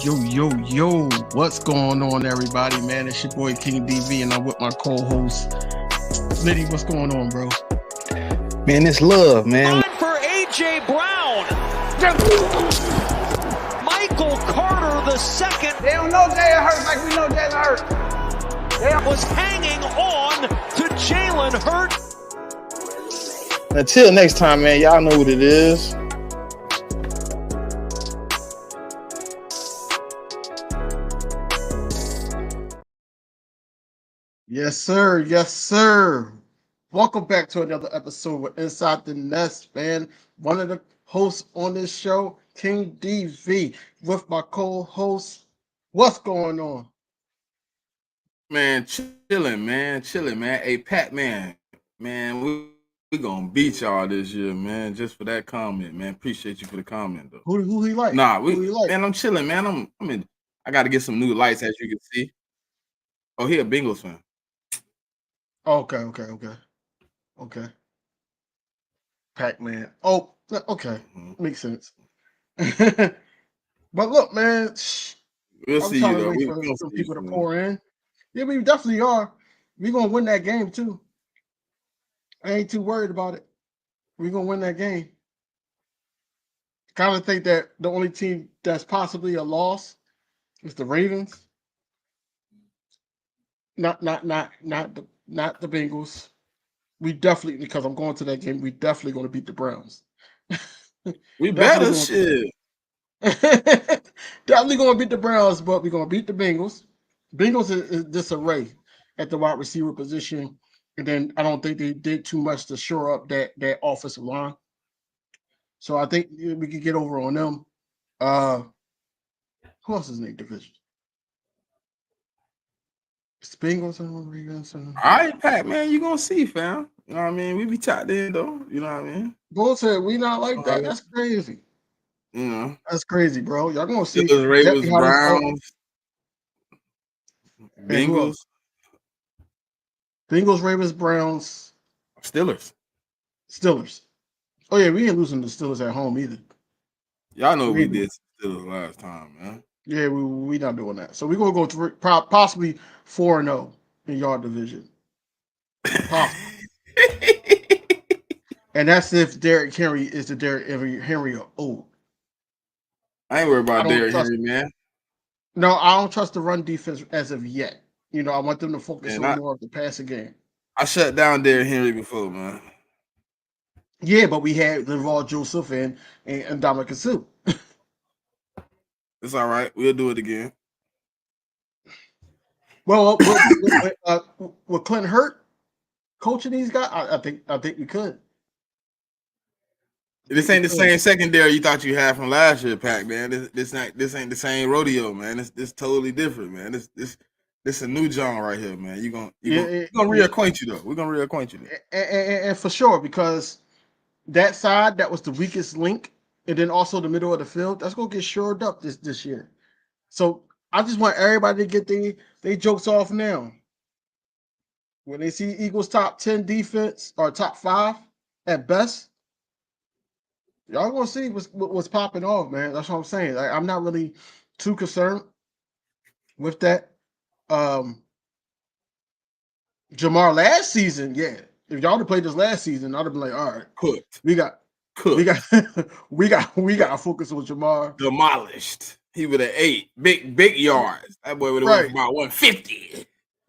Yo, what's going on, everybody, man? It's your boy King DV, and I'm with my co-host, Liddy. What's going on, bro? Man, it's love, man. Time for A.J. Brown. Michael Carter the second. They don't know Jalen Hurts like we know Jalen Hurts. They was hanging on to Jalen Hurts. Until next time, man, y'all know what it is. Yes, sir. Yes, sir. Welcome back to another episode with Inside the Nest, man. One of the hosts on this show, King DV, with my co-host. What's going on? Man, chilling, man. Hey, Pat, man, we gonna beat y'all this year, man. Just for that comment, man. Appreciate you for the comment, though. Who he like? Nah, Who he like? man, I'm chilling, man. I got to get some new lights, as you can see. Oh, he a Bengals fan. Okay. Pac-Man. Oh, okay. Makes sense. But look, man, We'll I'm see trying you to though. wait We for gonna some see you people to soon. pour in. Yeah, we definitely are. We're gonna win that game too. I ain't too worried about it. We're gonna win that game. Kind of think that the only team that's possibly a loss is the Ravens. Not the Bengals. We definitely, because I'm going to that game, we definitely gonna beat the Browns. We Definitely better gonna shit. definitely gonna beat the Browns, but we're gonna beat the Bengals. Bengals is disarray at the wide receiver position, and then I don't think they did too much to shore up that offensive line. So I think we could get over on them. Who else is in the division? It's the Bengals and Ravens. All right, Pat, man, you gonna see, fam. You know what I mean? We be tapped in though. You know what I mean? Bullshit, we not like that. That's crazy. You know, That's crazy, bro. Y'all gonna see Steelers, exactly Ravens, how this goes. Browns, And who else? Bengals, Bengals, Ravens, Browns, Steelers. Steelers. Oh yeah, we ain't losing the Steelers at home either. Y'all know We we ain't doing did to Steelers last time, man. Yeah, we not doing that. So we're gonna go to possibly 4-0 in your division. Possible. And that's if Derrick Henry is the Derrick Henry of old. I ain't worried I about don't Derrick trust Henry, man. No, I don't trust the run defense as of yet. You know, I want them to focus Man, on more of the passing game. I shut down Derrick Henry before, man. Yeah, but we had Linval Joseph and Dominic Sue. It's all right. We'll do it again. Well, with Clint Hurt coaching these guys, I think we could. This ain't the same secondary you thought you had from last year, Pac, man. This ain't the same rodeo, man. This totally different, man. This a new genre right here, man. You gonna reacquaint you though. We're gonna reacquaint you though. And for sure, because that side that was the weakest link, and then also the middle of the field, that's gonna get shored up this year. So I just want everybody to get their jokes off now. When they see Eagles top 10 defense or top 5 at best, y'all gonna see what's popping off, man. That's what I'm saying. Like, I'm not really too concerned with that. Jamar last season, yeah. If y'all had played this last season, I'd have been like, all right, Cooked. we got we got to focus on Jamar. Demolished. He would have ate big yards. That boy would have went for about 150.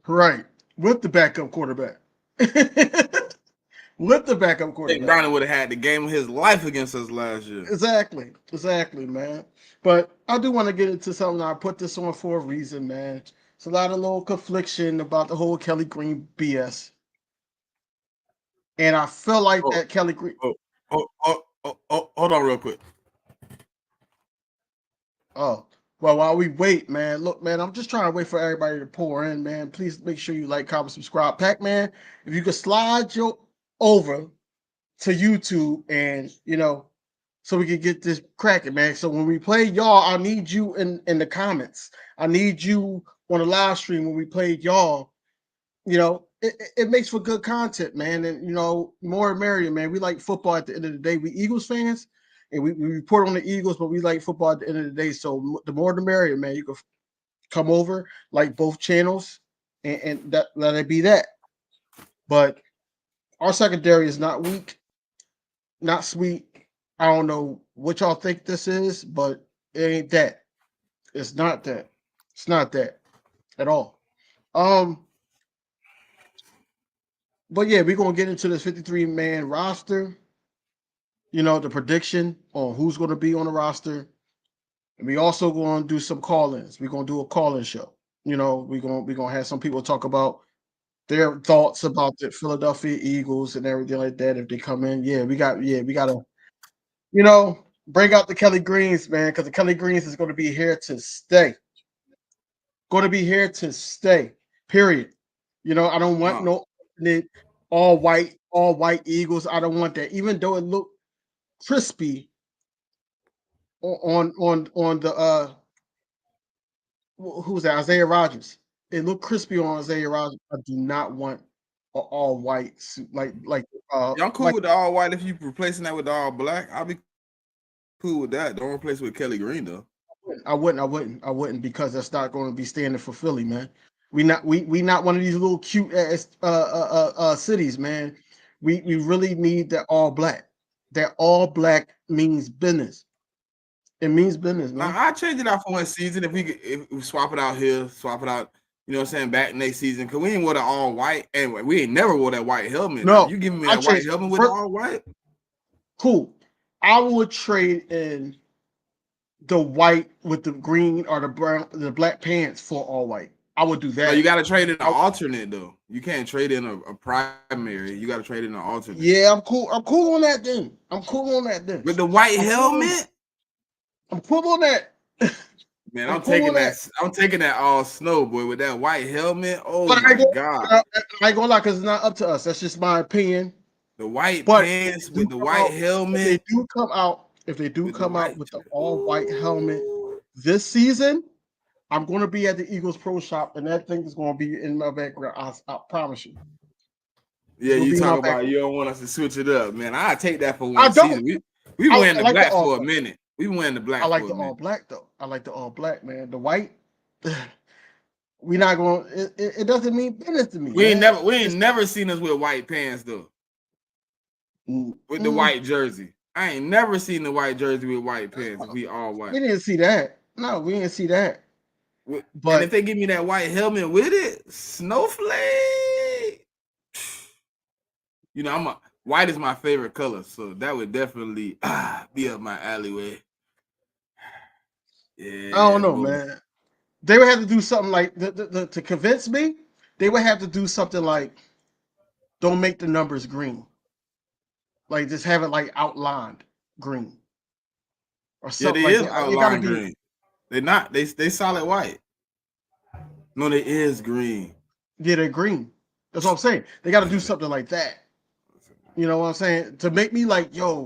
Right. With the backup quarterback. With the backup Nick quarterback. Browning would have had the game of his life against us last year. Exactly, man. But I do want to get into something. I put this on for a reason, man. It's a lot of little confliction about the whole Kelly Green BS. And I feel like that Kelly Green. Hold on real quick. Oh, well, while we wait, man, look, man, I'm just trying to wait for everybody to pour in, man. Please make sure you like, comment, subscribe. Pac-Man, if you could slide your over to YouTube and, so we can get this cracking, man. So when we play y'all, I need you in the comments. I need you on the live stream when we play y'all. It makes for good content, man. And, more and merrier, man. We like football at the end of the day. We Eagles fans, and we report on the Eagles, but we like football at the end of the day. So the more the merrier, man. You can come over, like both channels, and that let it be that. But our secondary is not weak, not sweet. I don't know what y'all think this is, but it ain't that. It's not that. It's not that at all. But yeah, we're gonna get into this 53-man roster. You know, the prediction on who's gonna be on the roster. And we also gonna do some call-ins. We're gonna do a call-in show. You know, we're gonna have some people talk about their thoughts about the Philadelphia Eagles and everything like that. If they come in, we gotta, you know, bring out the Kelly Greens, man, because the Kelly Greens is gonna be here to stay. Going to be here to stay. Period. You know, I don't want no all white Eagles. I don't want that. Even though it looked crispy on the who's that? Isaiah Rodgers. It looked crispy on Isaiah Rodgers. I do not want an all white suit Y'all cool like, with the all white if you replacing that with the all black? I'll be cool with that. Don't replace it with Kelly Green though. I wouldn't because that's not going to be standard for Philly, man. We not one of these little cute ass cities, man. We really need that all black. That all black means business. It means business, man. I change it out for one season if we swap it out here, swap it out. You know what I'm saying? Back next season because we ain't wore the all white anyway. We ain't never wore that white helmet. No, you giving me that white helmet with all white? Cool. I would trade in the white with the green or the brown, the black pants for all white. I would do that. No, you got to trade in an alternate though. You can't trade in a primary. You got to trade in an alternate. Yeah, I'm cool. I'm cool on that then. With the white helmet. I'm cool on that. Man, I'm taking that. I'm taking that all snow, boy, with that white helmet. Oh my God! I ain't gonna lie, because it's not up to us. That's just my opinion. The white pants with the white helmet. If they do come out with the all white helmet this season, I'm going to be at the Eagles Pro Shop, and that thing is going to be in my background. I promise you. Yeah, you talk about you don't want us to switch it up, man. I take that for one season. We wearing the black for a minute. We wearing the black. I like the all black though. I like the all black, man. The white, we not going. It doesn't mean business to me. We ain't never seen us with white pants though. With the white jersey, I ain't never seen the white jersey with white pants. We all white. We didn't see that. No, we didn't see that. But and if they give me that white helmet with it, snowflake. You know, white is my favorite color, so that would definitely be up my alleyway. Yeah, I don't know, man. They would have to do something like to convince me. They would have to do something like, don't make the numbers green. Like just have it like outlined green. Or something yeah, they is outlined green. They're not. They solid white. No, they is green. Yeah, they're green. That's what I'm saying. They got to do something like that. You know what I'm saying? To make me like, yo,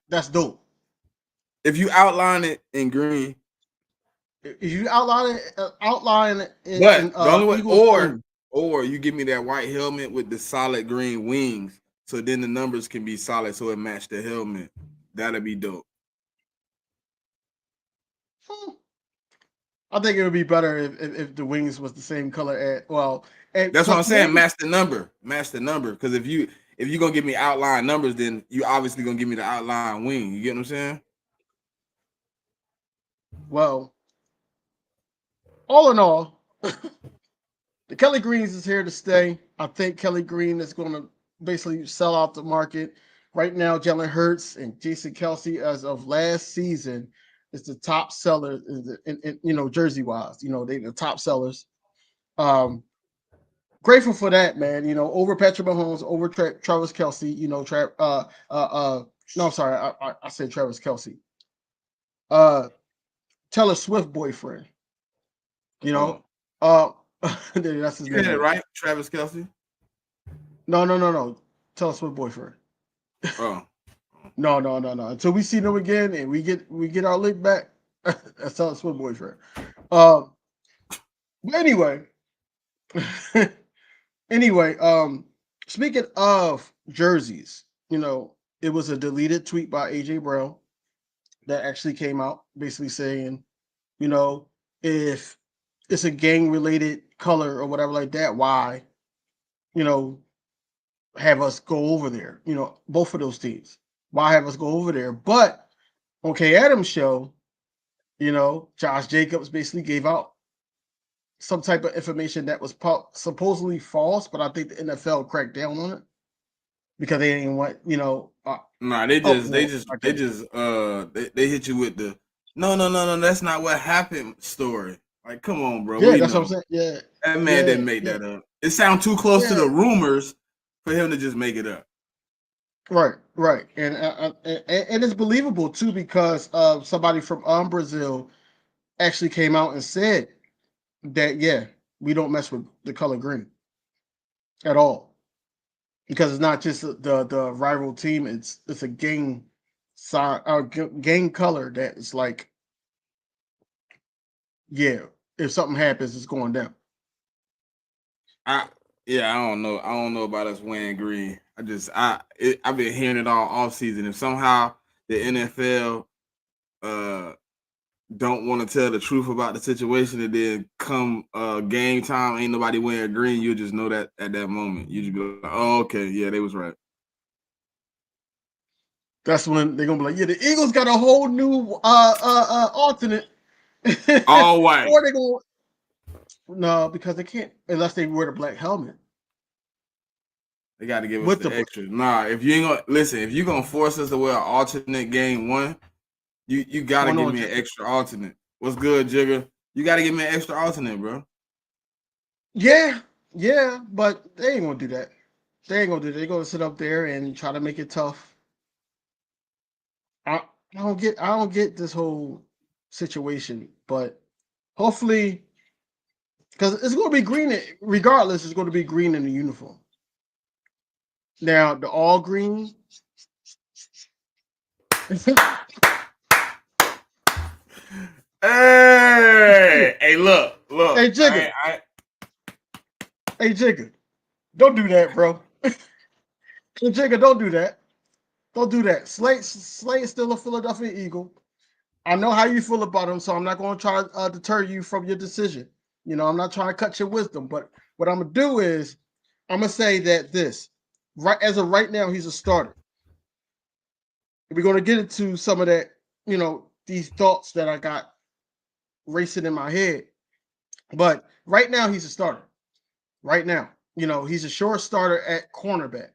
that's dope. If you outline it in green. If you outline it in, but the only way, or you give me that white helmet with the solid green wings, so then the numbers can be solid, so it match the helmet. That'll be dope. I think it would be better if the wings was the same color. That's what I'm saying. Match the number. Because if you're gonna give me outline numbers, then you obviously gonna give me the outline wing. You get what I'm saying? Well, all in all, the Kelly Greens is here to stay. I think Kelly Green is going to basically sell out the market. Right now, Jalen Hurts and Jason Kelce, as of last season, is the top seller in jersey-wise. You know, they the top sellers. Grateful for that, man. You know, over Patrick Mahomes, over Travis Kelce. You know, no, I'm sorry, I said Travis Kelce. Taylor Swift boyfriend. You know, that's his name. You had it right, Travis Kelce. No. Taylor Swift boyfriend. Oh. No. Until we see them again and we get our link back, that's Taylor Swift boyfriend. But anyway, speaking of jerseys, you know, it was a deleted tweet by AJ Brown. that actually came out basically saying, you know, if it's a gang related color or whatever like that, why, you know, have us go over there? You know, both of those teams. Why have us go over there? But on Kay Adams' show, you know, Josh Jacobs basically gave out some type of information that was supposedly false, but I think the NFL cracked down on it because they didn't want, you know. Nah, they hit you with the no, that's not what happened story. Like, come on, bro. Yeah, that's what I'm saying. Yeah, that man didn't make that up. It sounds too close to the rumors for him to just make it up. Right, and it's believable too because somebody from Brazil actually came out and said that we don't mess with the color green at all because it's not just the rival team; it's a gang side gang color that is like if something happens, it's going down. I don't know. I don't know about us wearing green. I've been hearing it all off season. If somehow the NFL don't want to tell the truth about the situation, and then come game time, ain't nobody wearing green, you'll just know that at that moment. You just be like, oh, okay, yeah, they was right. That's when they're gonna be like, the Eagles got a whole new alternate. All white. Or they go no, because they can't unless they wear the black helmet. They got to give us the extra. Nah, if you ain't gonna listen, if you're gonna force us to wear an alternate game one, you gotta give me an extra alternate. What's good, Jigger? You gotta give me an extra alternate, bro. Yeah, but they ain't gonna do that. They ain't gonna do that. They're gonna sit up there and try to make it tough. I don't get this whole situation, but hopefully, because it's gonna be green regardless. It's gonna be green in the uniform. Now the all green. Hey, look. Hey, Jigga. Hey, Jigga. Don't do that, bro. Hey, Jigga, don't do that. Don't do that. Slay is still a Philadelphia Eagle. I know how you feel about him, so I'm not going to try to deter you from your decision. You know, I'm not trying to cut your wisdom, but what I'm going to do is I'm going to say that as of right now, he's a starter. We're going to get into some of that, you know, these thoughts that I got racing in my head. But right now, he's a starter. Right now, you know, he's a short starter at cornerback.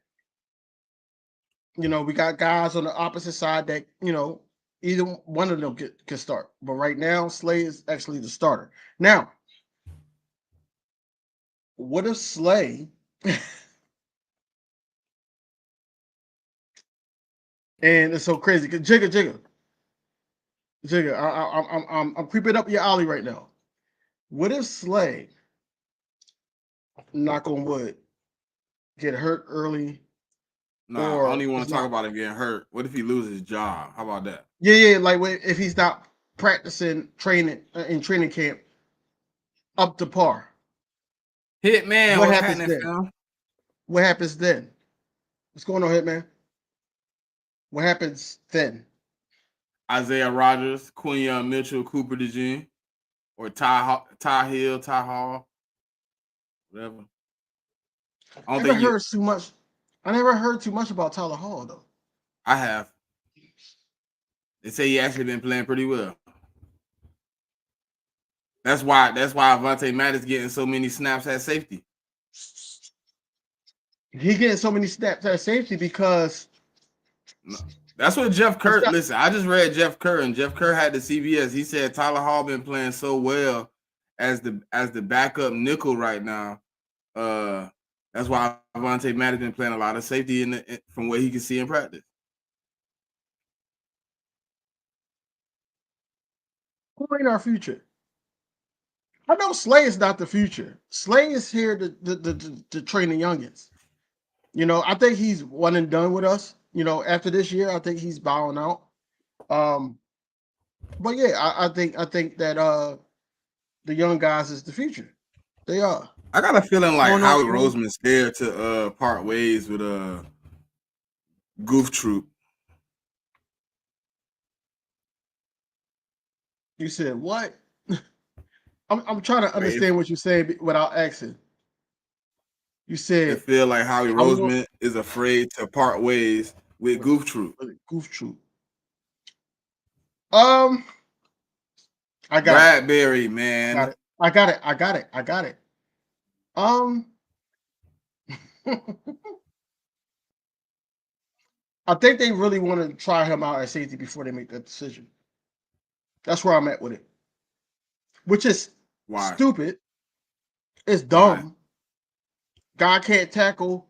You know, we got guys on the opposite side that, you know, either one of them can start. But right now, Slay is actually the starter. Now, what if Slay and it's so crazy because Jigga, I'm creeping up your alley right now. What if Slay, knock on wood, get hurt early? Nah, I don't even want to talk about him getting hurt. What if he loses his job? How about that? Yeah, like if he's not practicing, training in training camp up to par. Hitman, what happens then? Fam? What happens then? What's going on, Hitman? What happens then? Isaiah Rodgers, Quinyon Mitchell, Cooper DeJean, or Ty Hall, whatever. I never heard too much. I never heard too much about Tyler Hall though. I have. They say he actually been playing pretty well. That's why Avonte Maddox getting so many snaps at safety. He getting so many snaps at safety because that's what Jeff Kerr. Listen, I just read Jeff Kerr, and Jeff Kerr had the CBS. He said Tyler Hall been playing so well as the backup nickel right now. That's why Avonte Maddox been playing a lot of safety from what he can see in practice. Who ain't our future? I know Slay is not the future. Slay is here to train the youngins. You know, I think he's one and done with us. You know, after this year, I think he's bowing out. But yeah, I think that the young guys is the future. They are. I got a feeling like Howie Roseman's scared to part ways with Goof Troop. You said what? I'm trying to Like understand what you said without asking. You it said feel like Howie I want Roseman is afraid to part ways with with, Goof Troop. with Goof Troop. Um, I got it. Bradbury, Got man. it. I got it. I got it. I got it. Um, I think they really want to try him out at safety before they make that decision. That's where I'm at with it, which is Why? stupid. It's Why? dumb. Guy can't tackle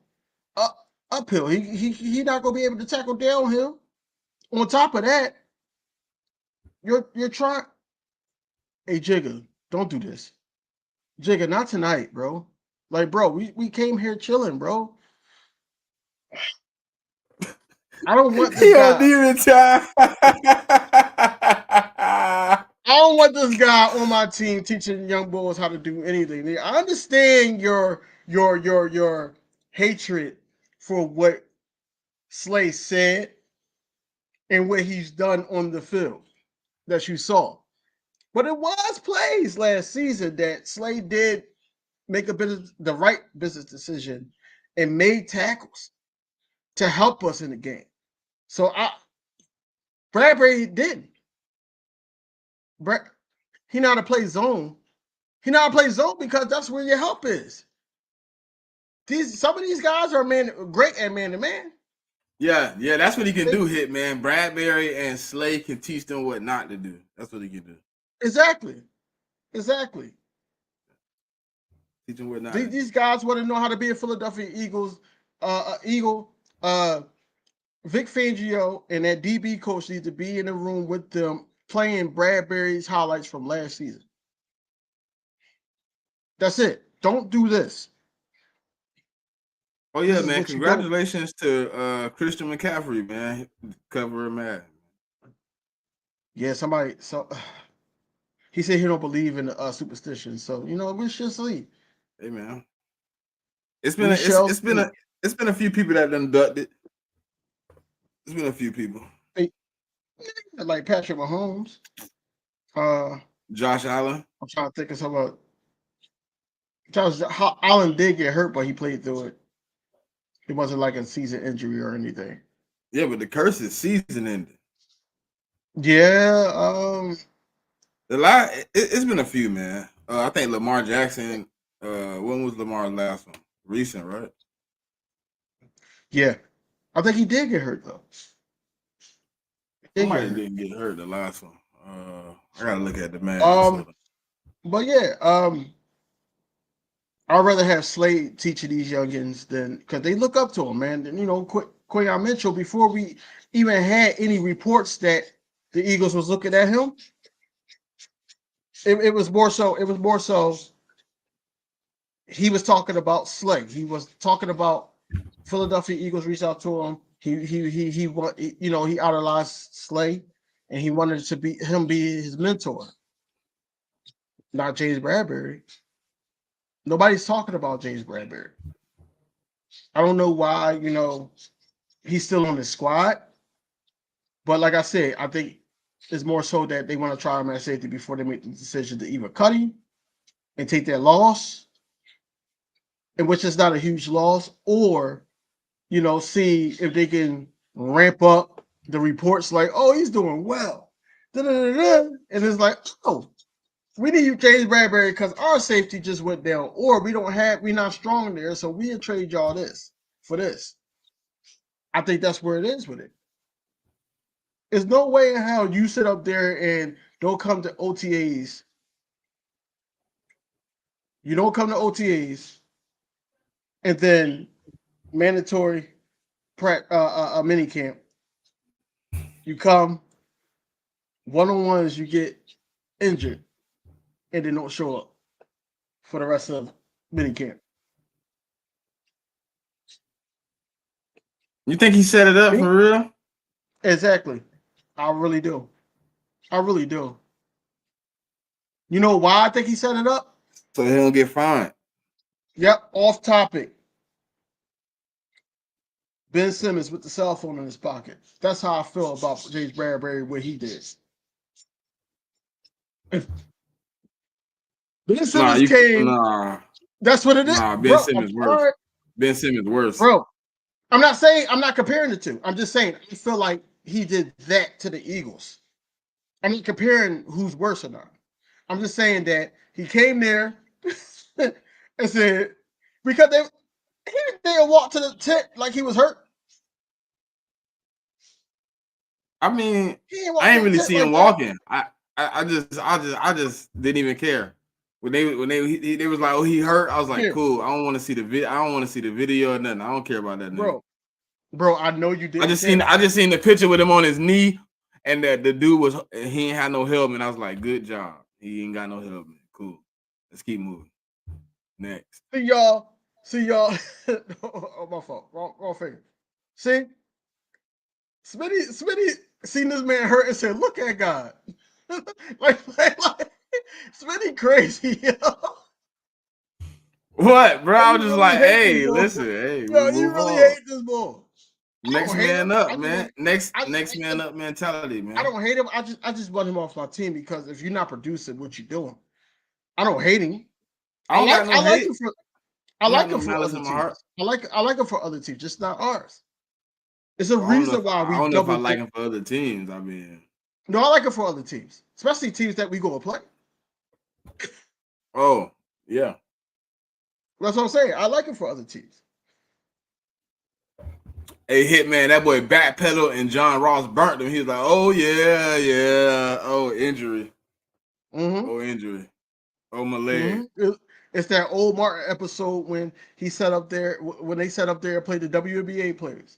uphill. He not gonna be able to tackle downhill. On top of that, you're trying. Hey Jigga, don't do this. Jigga, not tonight, bro. Like, bro, we came here chilling, bro. I don't want this Yo, guy. demon time. I don't want this guy on my team teaching young boys how to do anything. I understand your hatred for what Slay said and what he's done on the field that you saw. But it was plays last season that Slay did make the right business decision and made tackles to help us in the game. So Bradbury didn't. He know how to play zone. He know how to play zone because that's where your help is. Some of these guys are great at man to man. Yeah, that's what he can do, Hitman. Bradbury and Slay can teach them what not to do. That's what he can do. Exactly. Teach them what not to do. These guys want to know how to be a Philadelphia Eagles Eagle. Vic Fangio and that DB coach need to be in the room with them playing Bradbury's highlights from last season. That's it. Don't do this. Oh yeah, man! Congratulations to Christian McCaffrey, man, covering Madden. Yeah, he said he don't believe in superstition. So we should see. Hey man, it's been a few people that done ducked it. It's been a few people. Like Patrick Mahomes. Josh Allen. I'm trying to think of something. Josh Allen did get hurt, but he played through it. It wasn't like a season injury or anything. Yeah, but the curse is season ending. Yeah. It's been a few, man. I think Lamar Jackson. When was Lamar's last one? Recent, right? Yeah, I think he did get hurt though. Somebody didn't get hurt the last one. I gotta look at the man. But yeah, I'd rather have Slade teaching these youngins than because they look up to him, man. And Quayon Mitchell, before we even had any reports that the Eagles was looking at him, it was more so. He was talking about Slay. He was talking about Philadelphia Eagles reached out to him. He idolized Slay, and he wanted to be his mentor, not James Bradbury. Nobody's talking about James Bradbury. I don't know why, he's still on the squad. But like I said, I think it's more so that they want to try him at safety before they make the decision to either cut him and take that loss, and which is not a huge loss, or see if they can ramp up the reports like, oh, he's doing well. Da-da-da-da. And it's like, oh, we need you, James Bradbury, because our safety just went down, or we're not strong there, so we'll trade y'all this for this. I think that's where it is with it. There's no way in hell you sit up there and don't come to OTAs. You don't come to OTAs, and then mandatory mini camp. You come one-on-ones, you get injured, and they don't show up for the rest of minicamp. You think he set it up for real? Exactly. I really do. You know why I think he set it up? So he don't get fined. Yep, off topic. Ben Simmons with the cell phone in his pocket. That's how I feel about James Bradbury, what he did. Ben Simmons came. Nah. That's what it is. Nah, Ben Bro, Simmons I'm worse. sorry. Ben Simmons worse. Bro, I'm not comparing the two. I'm just saying I feel like he did that to the Eagles. I'm not comparing who's worse or not. I'm just saying that he came there and said because he didn't walk to the tent like he was hurt. I mean, He didn't walk I to ain't the really tent see him like walking. I just didn't even care. When they was like, oh, he hurt. I was like, Here. cool. I don't want to see the video. I don't want to see the video or nothing. I don't care about that. that. Bro, I know you did. I just seen the picture with him on his knee, and that the dude he ain't had no helmet. I was like, good job. He ain't got no helmet. Cool. Let's keep moving. Next. See y'all. Oh, my fault. Wrong finger. See, Smitty seen this man hurt and said, "Look at God." like Smitty crazy, yo. What, bro? I was just really like, hate hey, this boy. listen, hey, Yo, you really hate this boy. Next hate man him. up, man. Next man up mentality, man. I don't hate him. I just want him off my team because if you're not producing, what you doing? I don't hate him. I like him for other teams. I like him for other teams, just not ours. It's a reason why we. I don't know if I like him for other teams. I mean, no, I like him for other teams, especially teams that we go and play. Oh yeah, that's what I'm saying. I like him for other teams. Hey, Hitman, that boy backpedal and John Ross burnt him. He was like, oh yeah, oh injury, oh injury, oh my leg. It's that old Martin episode when he set up there when they set up there and played the WNBA players.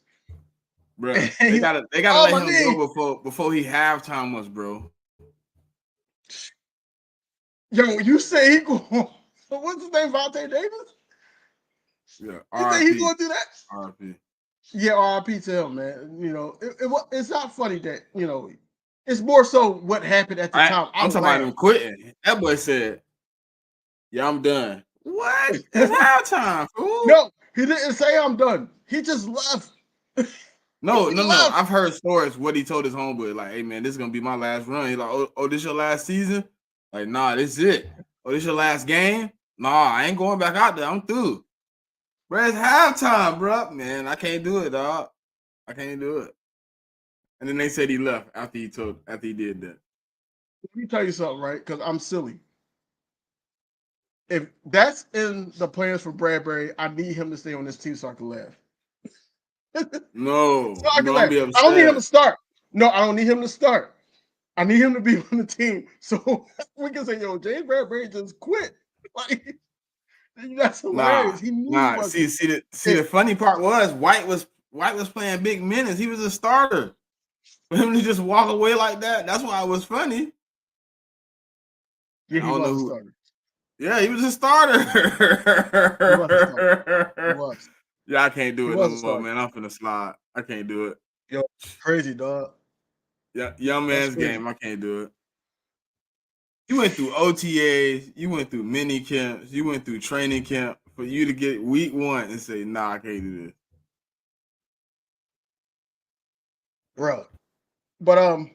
Bro, they gotta let him go before he halftime was, bro. Yo, you say he go? What's his name? Vontae Davis? Yeah, you think he gonna do that? RIP. Yeah, RIP to him, man. You know, it's not funny that it's more so what happened at the time. I'm talking about him quitting. That boy said, "Yeah, I'm done." What? It's halftime, fool. No, he didn't say I'm done. He just left. No. I've heard stories what he told his homeboy, like, hey man, this is gonna be my last run. He's like, oh, this your last season? Like, nah, this is it. Oh, this your last game? Nah, I ain't going back out there. I'm through. Bro, it's halftime, bro. Man, I can't do it, dog. I can't do it. And then they said he left after he did that. Let me tell you something, right? Because I'm silly. If that's in the plans for Bradbury, I need him to stay on this team so I can laugh. No, so I don't need him to start. No, I don't need him to start. I need him to be on the team so we can say, "Yo, James Bradbury just quit." Like that's hilarious. He knew. See, the funny part was White was playing big minutes. He was a starter. For him to just walk away like that, that's why it was funny. Yeah, he was a starter. Yeah, he was a starter. He was. Yeah, I can't do it no more, man. I'm finna slide. I can't do it. Yo, crazy, dog. Yeah, young man's game. I can't do it. You went through OTAs. You went through mini camps. You went through training camp for you to get week 1 and say, nah, I can't do this. Bro. But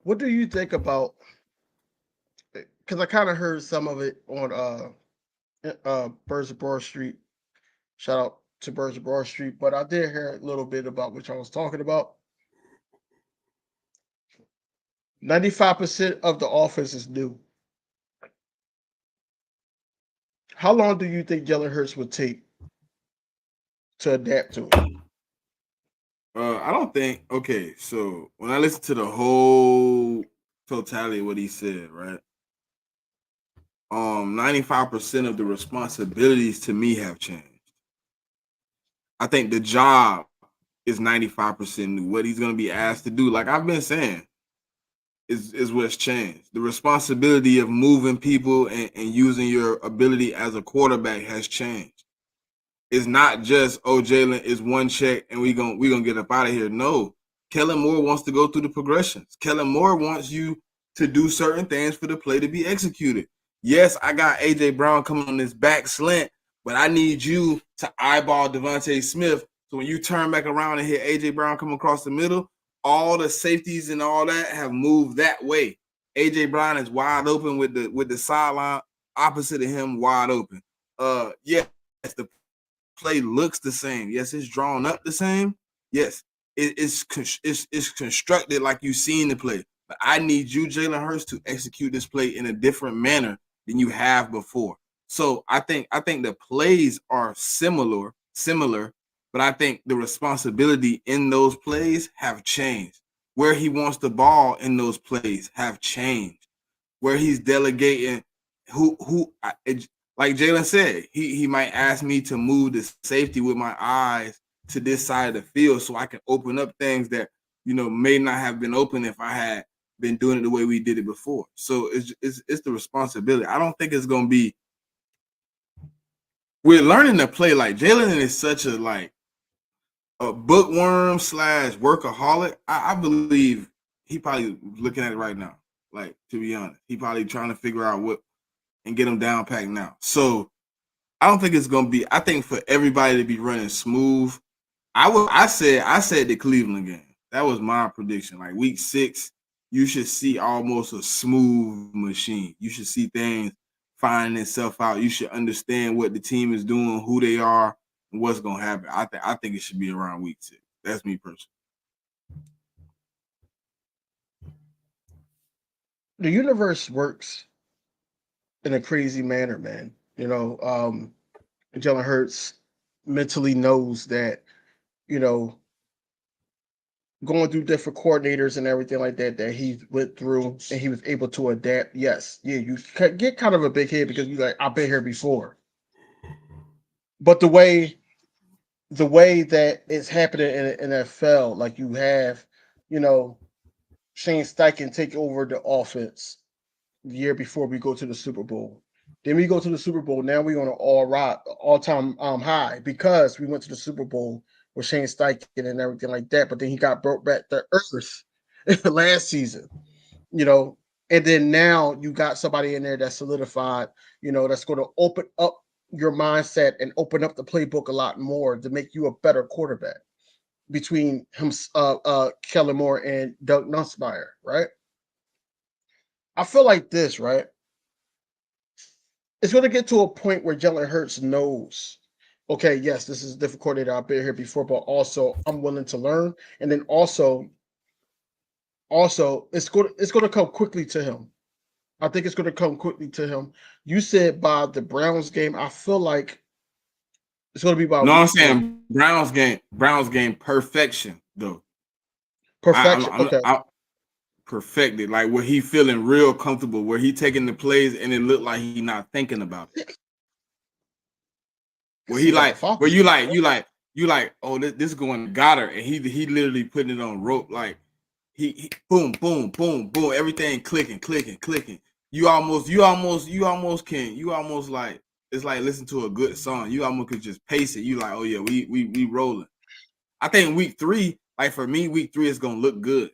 what do you think about, because I kind of heard some of it on Birds of Broad Street. Shout out to Birds of Broad Street, but I did hear a little bit about what y'all was talking about. 95% of the offense is new. How long do you think Jalen Hurts would take to adapt to it? I don't think. Okay, so when I listen to the whole totality of what he said, right? 95% of the responsibilities to me have changed. I think the job is 95% new. What he's going to be asked to do, like I've been saying, is what's changed. The responsibility of moving people and using your ability as a quarterback has changed. It's not just, oh, Jalen is one check and we're gonna get up out of here. No, Kellen Moore wants to go through the progressions. Kellen Moore wants you to do certain things for the play to be executed. Yes, I got AJ Brown coming on this back slant, but I need you to eyeball Devontae Smith. So when you turn back around and hit AJ Brown coming across the middle, all the safeties and all that have moved that way. AJ Brown is wide open with the sideline opposite of him, wide open. Yes, the play looks the same. Yes, it's drawn up the same. Yes, it's constructed like you've seen the play. But I need you, Jalen Hurts, to execute this play in a different manner than you have before. So I think the plays are similar, but I think the responsibility in those plays have changed. Where he wants the ball in those plays have changed. Where he's delegating, like Jalen said, he might ask me to move the safety with my eyes to this side of the field so I can open up things that may not have been open if I had been doing it the way we did it before. So it's the responsibility. I don't think it's gonna be. We're learning to play like Jalen is such a bookworm / workaholic. I believe he probably looking at it right now. Like, to be honest, he probably trying to figure out what and get him down packed now. So I don't think it's gonna be. I think for everybody to be running smooth, I said the Cleveland game. That was my prediction. Like week 6, you should see almost a smooth machine. You should see things finding itself out. You should understand what the team is doing, who they are, and what's gonna happen. I think it should be around week 6. That's me personally. The universe works in a crazy manner, man. Jalen Hurts mentally knows that, going through different coordinators and everything like that he went through and he was able to adapt. Yes, yeah, you get kind of a big head because you're like, I've been here before. But the way that it's happening in the NFL, like you have, Shane Steichen take over the offense the year before we go to the Super Bowl. Then we go to the Super Bowl. Now we're on an all-time high because we went to the Super Bowl with Shane Steichen and everything like that. But then he got brought back to earth last season, and then now you got somebody in there that's solidified, that's going to open up your mindset and open up the playbook a lot more to make you a better quarterback between him, Kellen Moore and Doug Nussmeier, right? I feel like this, right? It's going to get to a point where Jalen Hurts knows, okay, yes, this is a different coordinator. I've been here before, but also I'm willing to learn. And then also it's going to come quickly to him. I think it's going to come quickly to him. You said by the Browns game. I feel like it's going to be by. No, I'm saying Browns game perfection though. Perfection. Okay. Perfected, like where he feeling real comfortable, where he taking the plays and it looked like he not thinking about it. Where he where you like, oh, this is going to Goddard, and he literally putting it on rope, like he boom, boom, boom, boom, everything clicking. You almost like, it's like listen to a good song. You almost could just pace it. You like, oh yeah, we rolling. I think week 3, like for me, week 3 is gonna look good.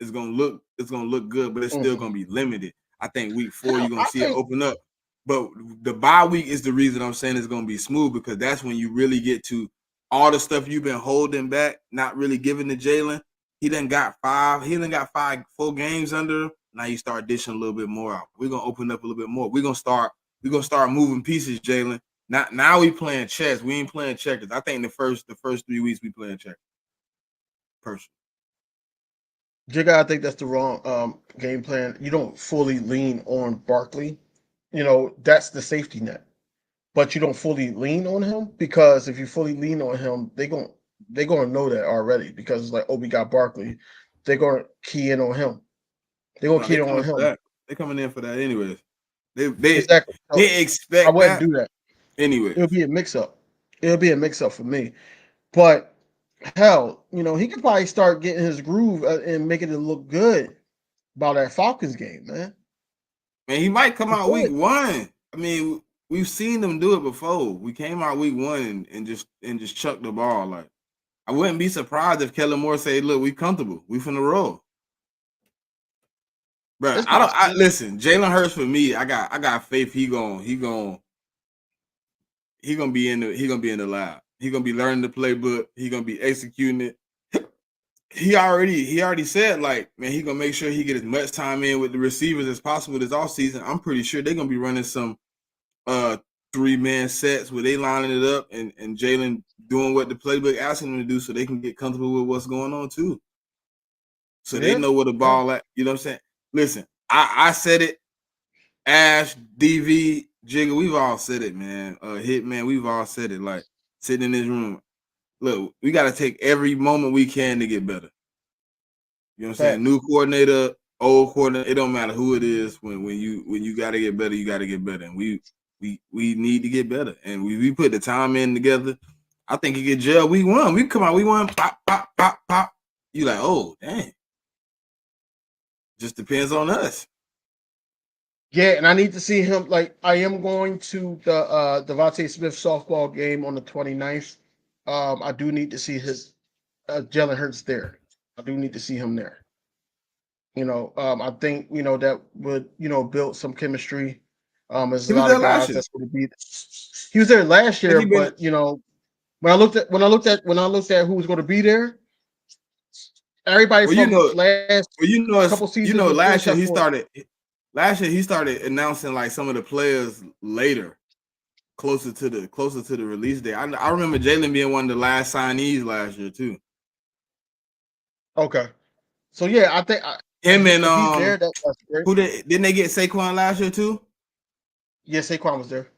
It's gonna look good, but it's still gonna be limited. I think week 4 you're gonna see it open up. But the bye week is the reason I'm saying it's gonna be smooth, because that's when you really get to all the stuff you've been holding back, not really giving to Jalen. He done got 4 games under. Now you start dishing a little bit more out. We're gonna open up a little bit more. We're gonna start moving pieces, Jalen. Now we playing chess. We ain't playing checkers. I think the first 3 weeks we playing checkers. Personally. Jigga, I think that's the wrong game plan. You don't fully lean on Barkley. That's the safety net. But you don't fully lean on him, because if you fully lean on him, they're gonna know that already, because it's like, oh, we got Barkley. They're gonna key in on him. They're gonna key in on him. They're coming in for that anyways. They exactly. They expect I wouldn't do that. Anyway. It'll be a mix up. For me. But hell, he could probably start getting his groove and making it look good by that Falcons game, man. Man, he might come out week 1. I mean, we've seen them do it before. We came out week 1 and just chucked the ball. Like, I wouldn't be surprised if Kellen Moore say, "Look, we comfortable. We finna roll." But listen. Jalen Hurts, for me, I got faith. He gonna be in the lab. He gonna be learning the playbook. He gonna be executing it. he already said, like, man, he gonna make sure he get as much time in with the receivers as possible this offseason. I'm pretty sure they're gonna be running some 3-man sets where they lining it up and Jalen doing what the playbook asking them to do so they can get comfortable with what's going on too. So they know where the ball at. You know what I'm saying? Listen, I said it. Ash, DV, Jigga, we've all said it, man. Hitman, we've all said it. Like, sitting in this room. Look, we got to take every moment we can to get better. You know what I'm saying? New coordinator, old coordinator, it don't matter who it is. When you got to get better, you got to get better. And we need to get better. And we put the time in together. I think you get jail. We won. We come out. We won. Pop, pop, pop, pop. You like, oh, dang. Just depends on us. Yeah, and I need to see him. Like, I am going to the Devontae Smith softball game on the 29th. I do need to see his Jalen Hurts there. I do need to see him there. You know, I think, you know, that would, you know, build some chemistry. There's a lot of guys that's going to be. He was there last year, but you know, when I looked at who was going to be there, everybody from last couple seasons. Last year he started announcing like some of the players later, closer to the release day. I remember Jalen being one of the last signees last year too. Okay, so yeah, I think him and didn't they get Saquon last year too? Yeah, Saquon was there.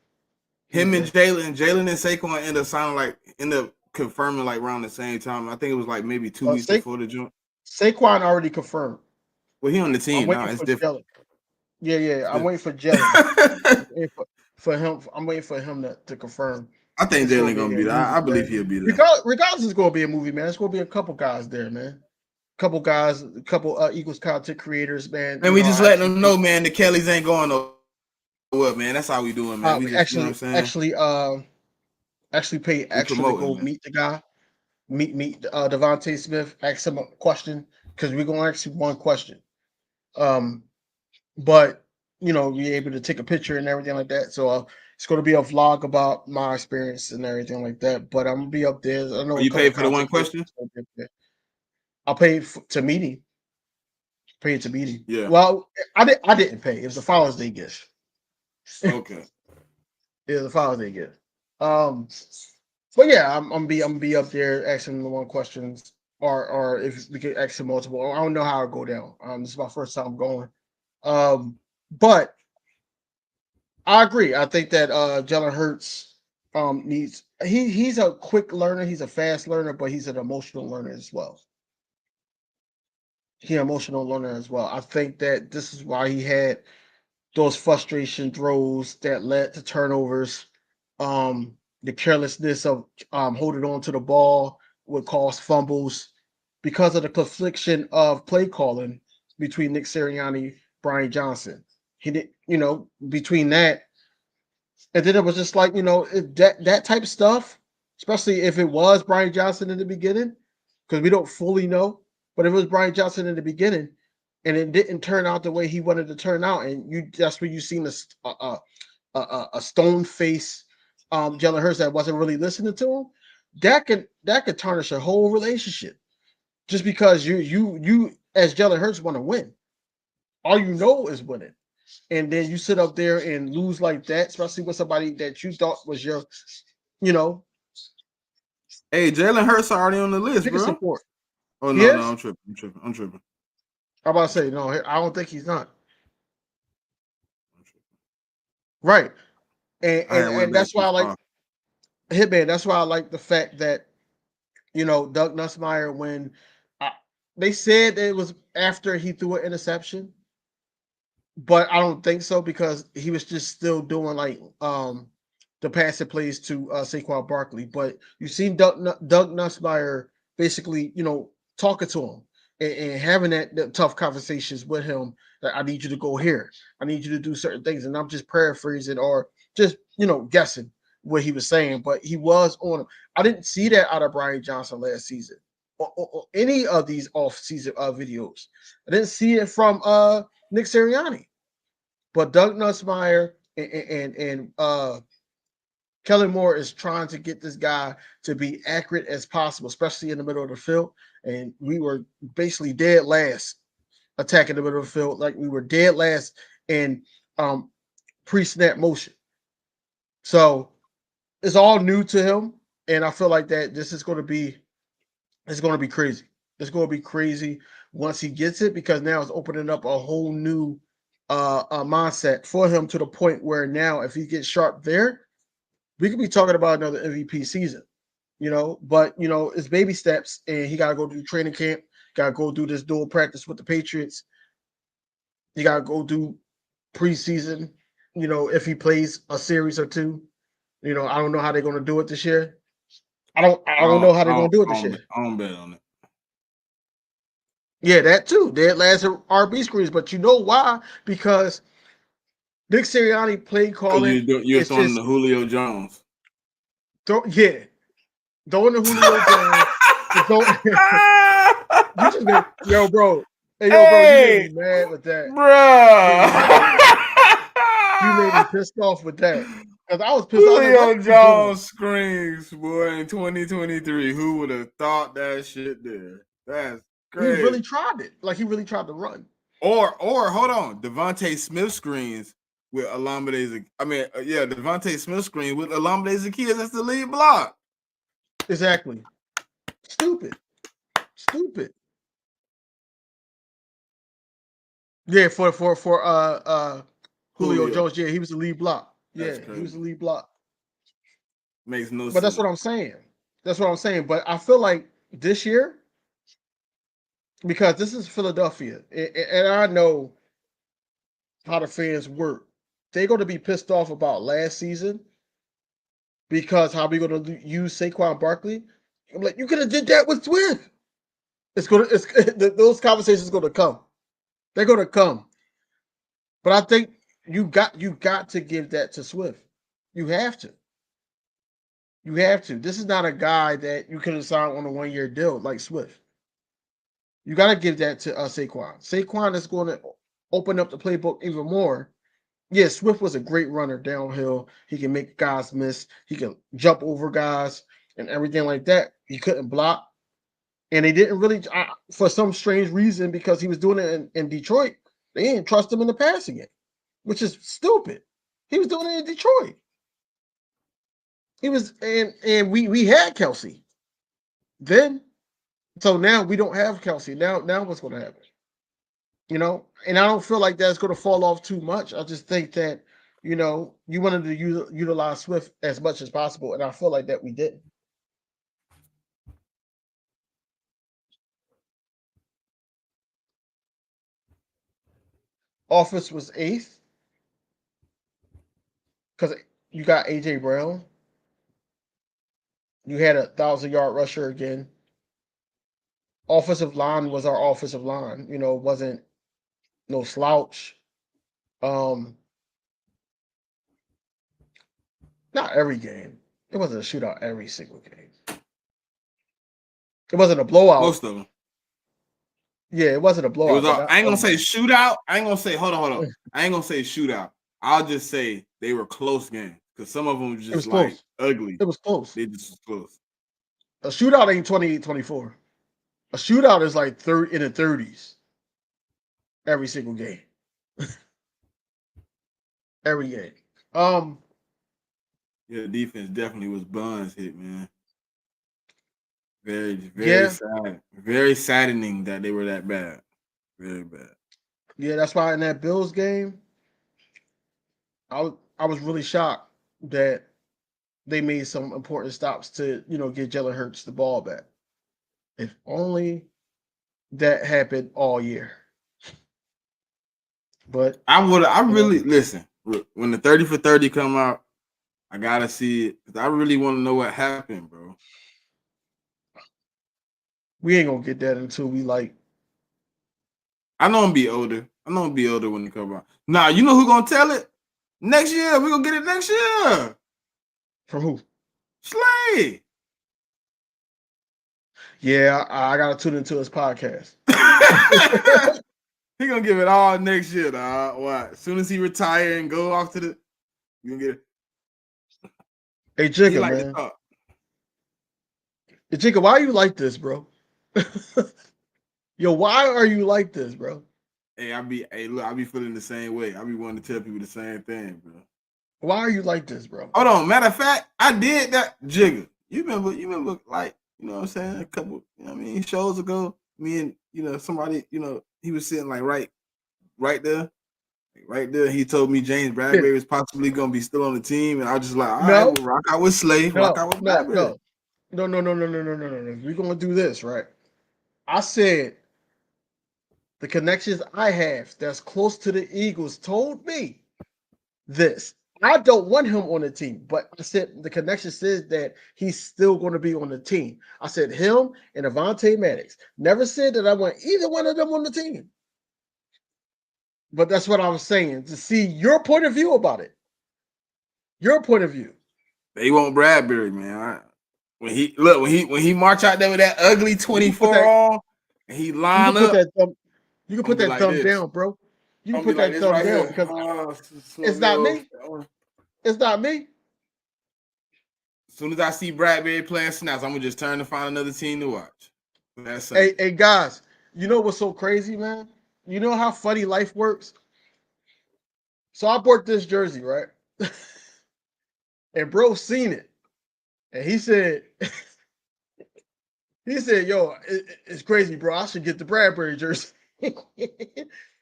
Him and Jalen and Saquon end up confirming like around the same time. I think it was like maybe 2 weeks before the joint. Saquon already confirmed. Well, he on the team now. It's different. Yeah. I'm waiting for Jalen. for him, I'm waiting for him to confirm. I think Jalen gonna be there. I believe he'll be there. Regardless, it's gonna be a movie, man. It's gonna be a couple guys there, man. Couple guys, a couple Eagles content creators, man. And we just letting them know, man. The Kellys ain't going nowhere, man. That's how we doing, man. We just, actually pay extra to go meet the guy, meet Devontae Smith, ask him a question because we're gonna ask him one question. But you know, be able to take a picture and everything like that. So it's going to be a vlog about my experience and everything like that. But I'm gonna be up there. I know you paid for the one question. I'll pay to meet him. Pay it to meet him. Yeah. Well, I didn't pay. It was the Father's Day gift. Okay. Yeah, the Father's Day gift. But yeah, I'm gonna be up there asking the one questions, or if we could ask him multiple. I don't know how it go down. This is my first time going. But I agree. I think that Jalen Hurts needs he's a quick learner, he's a fast learner, but he's an emotional learner as well. He's an emotional learner as well. I think that this is why he had those frustration throws that led to turnovers. The carelessness of holding on to the ball would cause fumbles because of the confliction of play calling between Nick Sirianni, Brian Johnson. He did, you know, between that, and then it was just like, you know, that type of stuff, especially if it was Brian Johnson in the beginning, because we don't fully know. But if it was Brian Johnson in the beginning, and it didn't turn out the way he wanted to turn out, and that's when you seen a stone face Jalen Hurts that wasn't really listening to him, that could tarnish a whole relationship. Just because you as Jalen Hurts want to win, all you know is winning, and then you sit up there and lose like that, especially with somebody that you thought was your, you know. Hey, Jalen Hurts already on the list, bro. Support. Oh no, I'm tripping. I'm about to say no. I don't think he's not. Right, and that's why I like Hitman. That's why I like the fact that, you know, Doug Nussmeier, when they said it was after he threw an interception, but I don't think so because he was just still doing like the passing plays to Saquon Barkley. But you've seen Doug Nussmeier basically, you know, talking to him and having that tough conversations with him. That I need you to go here. I need you to do certain things, and I'm just paraphrasing or just, you know, guessing what he was saying. But he was on him. I didn't see that out of Brian Johnson last season or any of these off-season videos. I didn't see it from Nick Sirianni. But Doug Nussmeier and Kellen Moore is trying to get this guy to be accurate as possible, especially in the middle of the field. and we were basically dead last attacking the middle of the field. Like we were dead last in pre-snap motion. So it's all new to him, and I feel like that this is going to be crazy. It's going to be crazy once he gets it, because now it's opening up a whole new mindset for him, to the point where now if he gets sharp there, we could be talking about another MVP season, but it's baby steps, and he got to go do training camp, got to go do this dual practice with the Patriots. You got to go do preseason, if he plays a series or two. I don't know how they're going to do it this year. I don't know how they're going to do it this year. I don't bet on it. Yeah, that too. Dead last RB screens, but you know why? Because Nick Sirianni play calling. You're throwing the Julio Jones. Throwing the Julio Jones. You just made, yo, bro. Hey, yo, bro, you made me mad with that, bro. You made me pissed off with that, because I was pissed. Julio Jones screams, boy, in 2023. Who would have thought that shit there? That's crazy. He really tried it. Like, he really tried to run. Or hold on, Devontae Smith screens with Olamide. Devontae Smith screen with Olamide Zaccheaus. That's the lead block. Exactly. Stupid. Yeah, for Julio Jones. Yeah, he was the lead block. Yeah, he was the lead block. Makes no sense. But that's what I'm saying. But I feel like this year, because this is Philadelphia, and I know how the fans work, they're going to be pissed off about last season, because how we going to use Saquon Barkley. I'm like, you could have did that with Swift. Those conversations are going to come. They're going to come. But I think you got to give that to Swift. You have to. This is not a guy that you can sign on a 1-year deal like Swift. You got to give that to Saquon. Saquon is going to open up the playbook even more. Yeah, Swift was a great runner downhill. He can make guys miss. He can jump over guys and everything like that. He couldn't block. And they didn't really, for some strange reason, because he was doing it in Detroit, they didn't trust him in the passing game, which is stupid. He was doing it in Detroit. He was, and we had Kelsey then. So now we don't have Kelsey. Now what's going to happen? And I don't feel like that's going to fall off too much. I just think that, you wanted to utilize Swift as much as possible, and I feel like that we didn't. Offense was 8th because you got A.J. Brown. You had a 1,000-yard rusher again. Offensive line was our offensive line. It wasn't no slouch. Not every game. It wasn't a shootout every single game. It wasn't a blowout. Most of them. Yeah, it wasn't a blowout. I ain't gonna say shootout. I ain't gonna say hold on. I ain't gonna say shootout. I'll just say they were close games, because some of them were just like ugly. It was close. They just was close. A shootout ain't 28-24. A shootout is like in the 30s. Every single game. Every game. Yeah, the defense definitely was buns hit, man. Very, very sad. Very saddening that they were that bad. Very bad. Yeah, that's why in that Bills game, I was really shocked that they made some important stops to, get Jalen Hurts the ball back. If only that happened all year. But I really listen. When the 30 for 30 come out, I gotta see it, because I really want to know what happened, bro. We ain't gonna get that until we like. I know I'm gonna be older. When it come out. Nah, you know who gonna tell it? Next year. We're gonna get it next year. From who? Slay. Yeah, I gotta tune into his podcast. He gonna give it all next year, dog. What? As soon as he retire and go off to the, you gonna get it. Hey, Jigga, man. Hey, Jigga, why are you like this, bro? Yo, why are you like this, bro? Hey, look, I be feeling the same way. I be wanting to tell people the same thing, bro. Why are you like this, bro? Hold on. Matter of fact, I did that Jigga. You remember, like, you know what I'm saying? A couple, you know what I mean, shows ago, me and, you know, somebody, you know, he was sitting like right there. Right there, he told me James Bradbury was possibly gonna be still on the team, and I was just like, all right, we'll rock out with Slay, rock out with Bradbury. No. We're gonna do this, right? I said the connections I have that's close to the Eagles told me this. I don't want him on the team, but I said the connection says that he's still going to be on the team. I said him and Avonte Maddox. Never said that I want either one of them on the team. But that's what I was saying, to see your point of view about it. Your point of view. They want Bradbury, man. When he march out there with that ugly 24 on, and he line up. You can put that thumb down, bro. You can put that thumb down because it's not me. It's not me. As soon as I see Bradbury playing snaps, I'm gonna just turn to find another team to watch. Hey guys, you know what's so crazy, man? You know how funny life works? So I bought this jersey, right? And bro seen it. And he said, yo, it's crazy, bro. I should get the Bradbury jersey.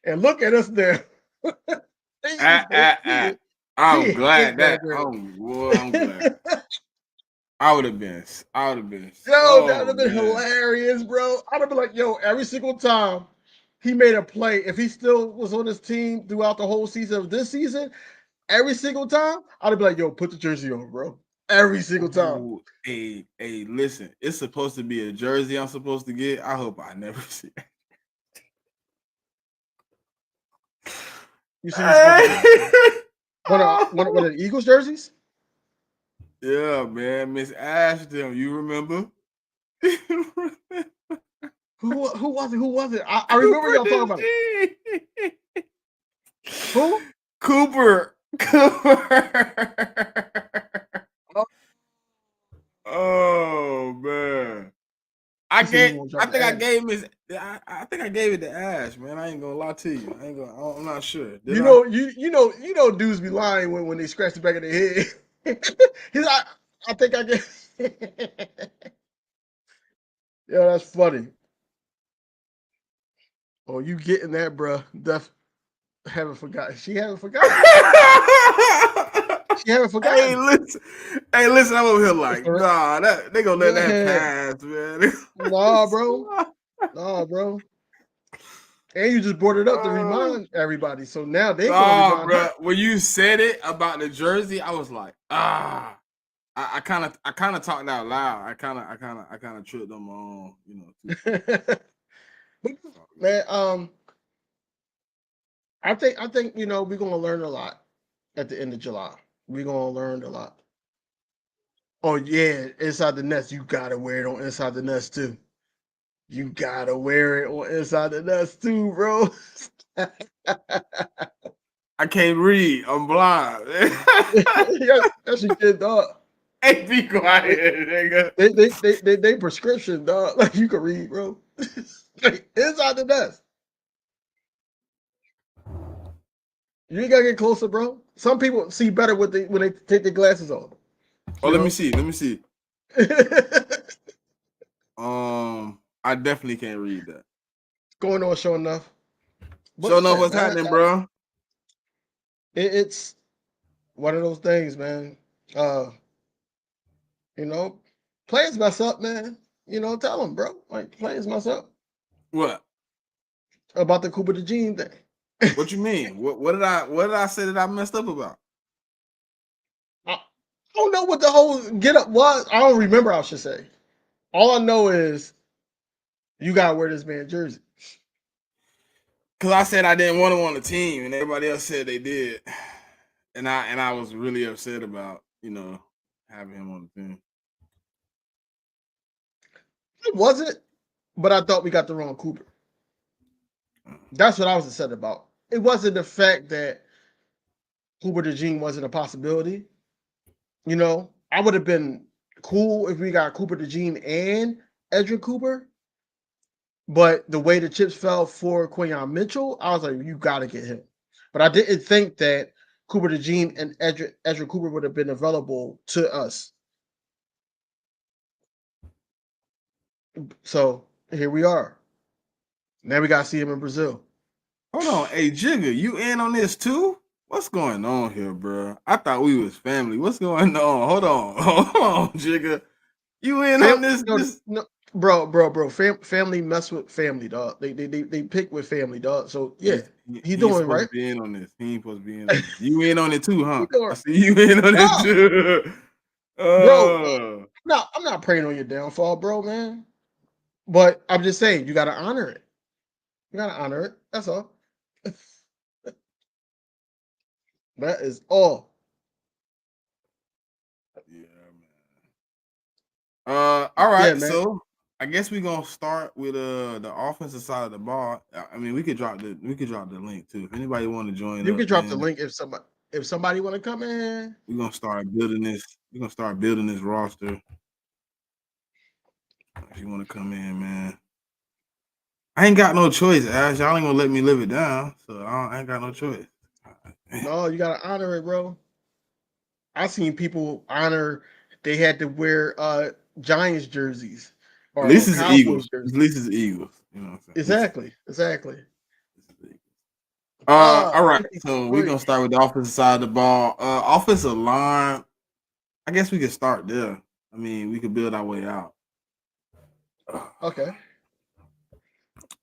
And look at us there. I'm glad that. I'm glad. I would have been. Yo, that would have been hilarious, bro. I'd have been like, yo, every single time he made a play, if he still was on his team throughout the whole season of this season, every single time, I'd be like, yo, put the jersey on, bro. Every single time. Ooh, hey, listen, it's supposed to be a jersey I'm supposed to get. I hope I never see it. You see one of the Eagles jerseys? Yeah, man. Miss Ashton, you remember? Who was it? I remember y'all talking about it. Who? Cooper. Oh man. I think I gave it to Ash, man. I ain't gonna lie to you. I'm not sure. You know, dudes be lying when they scratch the back of their head. He's like, I think I gave. Yeah, that's funny. Oh, you getting that, bro? Haven't forgotten. She haven't forgotten. She haven't forgotten. Hey, listen. I'm over here like, nah, they gonna let that pass, man. Nah, bro. And you just brought it up to remind everybody. So now they gonna remind her. When you said it about the jersey, I was like, I kind of talked out loud. I kind of tripped them on, Man, I think we're gonna learn a lot at the end of July. We're gonna learn a lot. Oh yeah, inside the nest, you gotta wear it on inside the nest too. You gotta wear it on inside the nest too, bro. I can't read. I'm blind. That's your kid, dog. Hey, be quiet, nigga. They prescription, dog. Like you can read, bro. Like, inside the nest. You ain't gotta get closer, bro. Some people see better when they take their glasses off. Oh, let me see. I definitely can't read that. Going on, sure enough. Sure enough, what's happening, bro? It's one of those things, man. Players mess up, man. Tell them, bro. Like, players mess up. What? About the Cooper DeJean thing. What you mean? What did I say that I messed up about? I don't know what the whole get up was. I don't remember, I should say. All I know is you gotta wear this man's jersey. Cause I said I didn't want him on the team, and everybody else said they did. And I was really upset about, having him on the team. It wasn't, but I thought we got the wrong Cooper. That's what I was upset about. It wasn't the fact that Cooper DeJean wasn't a possibility. I would have been cool if we got Cooper DeJean and Edgerrin Cooper. But the way the chips fell for Quinyon Mitchell, I was like, you got to get him. But I didn't think that Cooper DeJean and Ezra Cooper would have been available to us. So here we are. Now we got to see him in Brazil. Hold on. Hey, Jigga, you in on this too? What's going on here, bro? I thought we was family. What's going on? Hold on, Jigga. You in on this? No, bro. Family mess with family, dog. They pick with family, dog. So yeah, he doing right. Be in on this. He ain't supposed to be in on this. You in on it too, huh? I see you in on it too. Bro, I'm not praying on your downfall, bro, man. But I'm just saying, you gotta honor it. You gotta honor it. That's all. That is all. Yeah, man. All right, yeah, so I guess we're gonna start with the offensive side of the ball. I mean, we could drop the link too. If anybody want to join, you can drop the link if somebody want to come in. We're gonna start building this. We're gonna start building this roster. If you want to come in, man. I ain't got no choice, Ash. Y'all ain't gonna let me live it down, so I ain't got no choice. No, you gotta honor it, bro. I seen people honor. They had to wear Giants jerseys. At least it's Eagles. At least it's Eagles. You know what I'm saying? Exactly. All right. So we're gonna start with the offensive side of the ball. Offensive line. I guess we could start there. I mean, we could build our way out. Okay.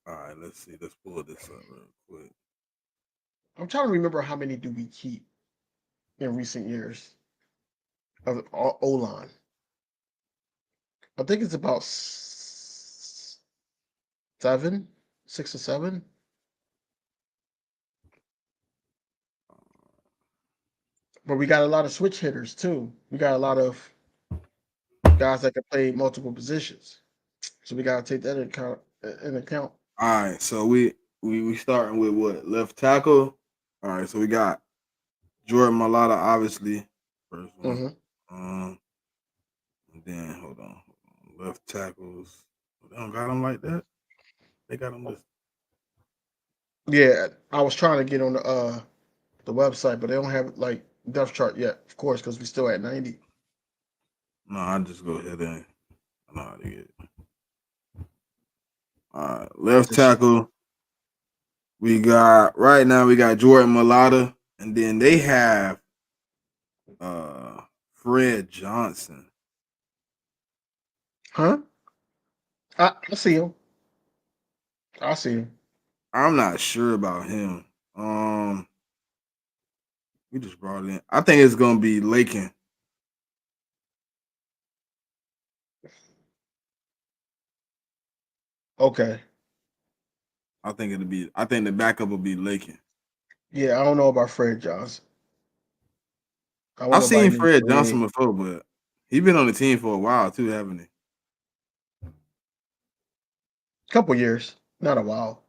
All right, let's see. Let's pull this up real quick. I'm trying to remember how many do we keep in recent years of O-line. I think it's about 6 or 7. But we got a lot of switch hitters too. We got a lot of guys that can play multiple positions. So we gotta take that in account. All right, so we starting with what? Left tackle. All right, so we got Jordan Mailata, obviously. First one. And then hold on. Left tackles. They don't got them like that. They got them listed. Yeah, I was trying to get on the website, but they don't have like depth chart yet, of course, because we still at 90. No, I just go ahead and I know how to get it. All right, left tackle. We got Jordan Mailata, and then they have Fred Johnson. Huh? I see him. I'm not sure about him. We just brought it in. I think it's gonna be Lakin. Okay. I think the backup will be Lakin. Yeah, I don't know about Fred Johnson. I've seen Fred Johnson before, but he's been on the team for a while too, haven't he? Couple years, not a while.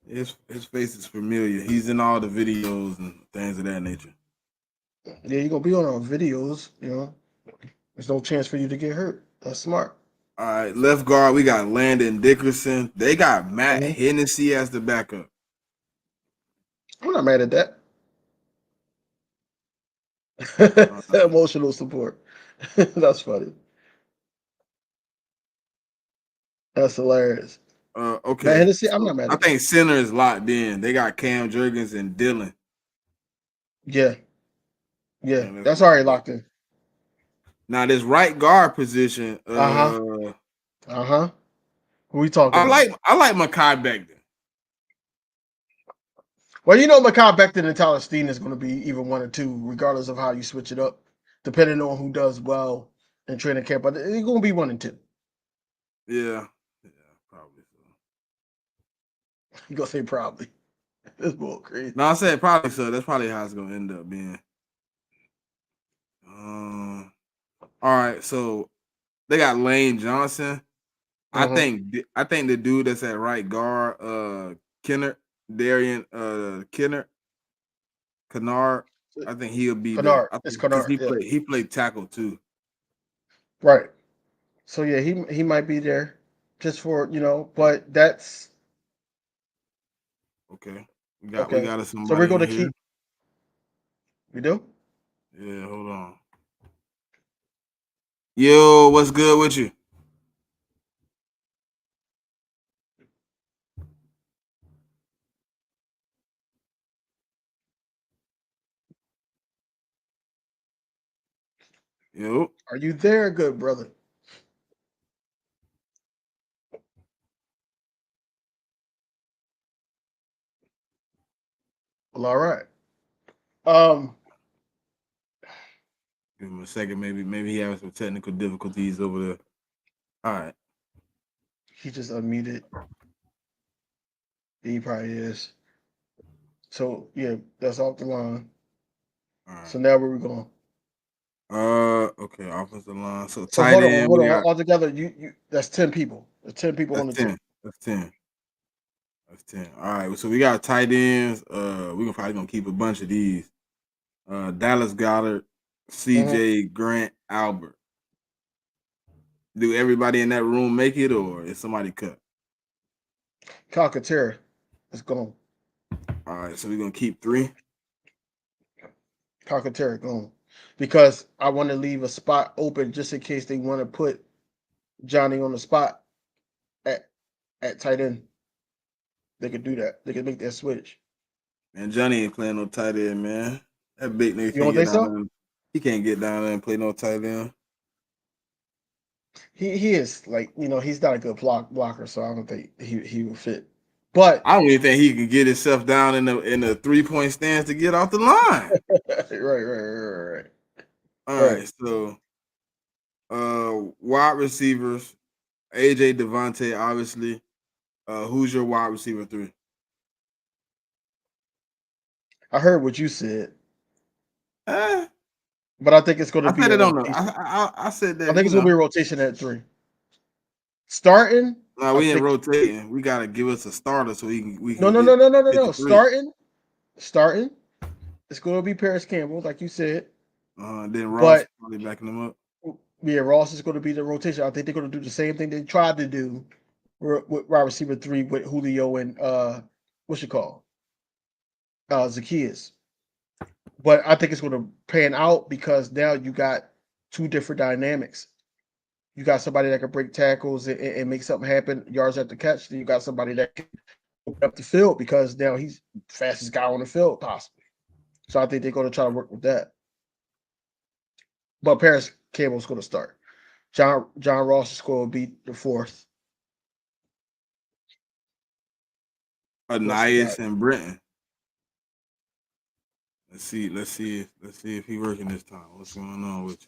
His face is familiar. He's in all the videos and things of that nature. Yeah, you're gonna be on our videos, you know. There's no chance for you to get hurt. That's smart. All right, left guard, we got Landon Dickerson. They got Matt Hennessy as the backup. I'm not mad at that. Emotional support. That's funny. That's hilarious. Okay. Matt Hennessy, I'm not mad at that. I think center is locked in. They got Cam Jurgens and Dylan. Yeah. That's already locked in. Now this right guard position. Who we talking about? I like Mekhi Becton. Well, you know Mekhi Becton and Tyler Steen is going to be either 1 or 2, regardless of how you switch it up, depending on who does well in training camp. But it's going to be 1 and 2. Yeah, probably so. You gonna say probably? This bull crazy. No, I said probably so. That's probably how it's gonna end up being. All right, so they got Lane Johnson. I think the dude that's at right guard, Darian Kennard. I think he'll be Kennard. there. It's Kennard. He played tackle too. Right. So yeah, he might be there. just for but that's Okay. We okay. got So somebody we're going to in here. keep. We do. Yeah, hold on. Yo, what's good with you? Yo. Are you there, good brother? Well, all right. Give him a second. Maybe he having some technical difficulties over there. All right. He just unmuted. He probably is. So yeah, that's off the line. All right. So now where we going? Okay, offensive line. So So tight hold on, end, hold we on. got Altogether, you that's 10 people. There's 10 people on the that's 10. team. That's 10. That's 10. All right. So we got tight ends. We're probably gonna keep a bunch of these. Dallas Goddard, CJ Grant, Albert. Do everybody in that room make it, or is somebody cut? Calcaterra is gone. All right, so we're gonna keep 3. Calcaterra gone. Because I want to leave a spot open just in case they want to put Johnny on the spot at tight end. They could do that. They could make that switch. Man, Johnny ain't playing no tight end, man. That big nigga You can't don't get think down so? there. He can't get down there and play no tight end. He is like, he's not a good blocker, so I don't think he will fit. But I don't even think he can get himself down in the 3-point stance to get off the line. right. All right, so wide receivers, AJ Devontae, obviously. Who's your wide receiver 3? I heard what you said, Eh, but I think it's going to I be said a it on the. rotation. I said I that. think it's going to be a rotation at 3. Starting, No, I we ain't think rotating. We gotta give us a starter so we no, can hit the 3. Starting, it's going to be Paris Campbell, like you said. Then Ross But probably backing them up. yeah, Ross is going to be the rotation. I think they're going to do the same thing they tried to do with wide receiver 3 with Julio and what's it called, Zacchaeus. But I think it's going to pan out because now you got 2 different dynamics. You got somebody that can break tackles and make something happen, yards at the catch. Then you got somebody that can open up the field because now he's the fastest guy on the field, possibly. So I think they're going to try to work with that. But Paris Campbell's going to start. John Ross is going to be the 4th. Anais and Brenton. Let's see if he working this time. What's going on with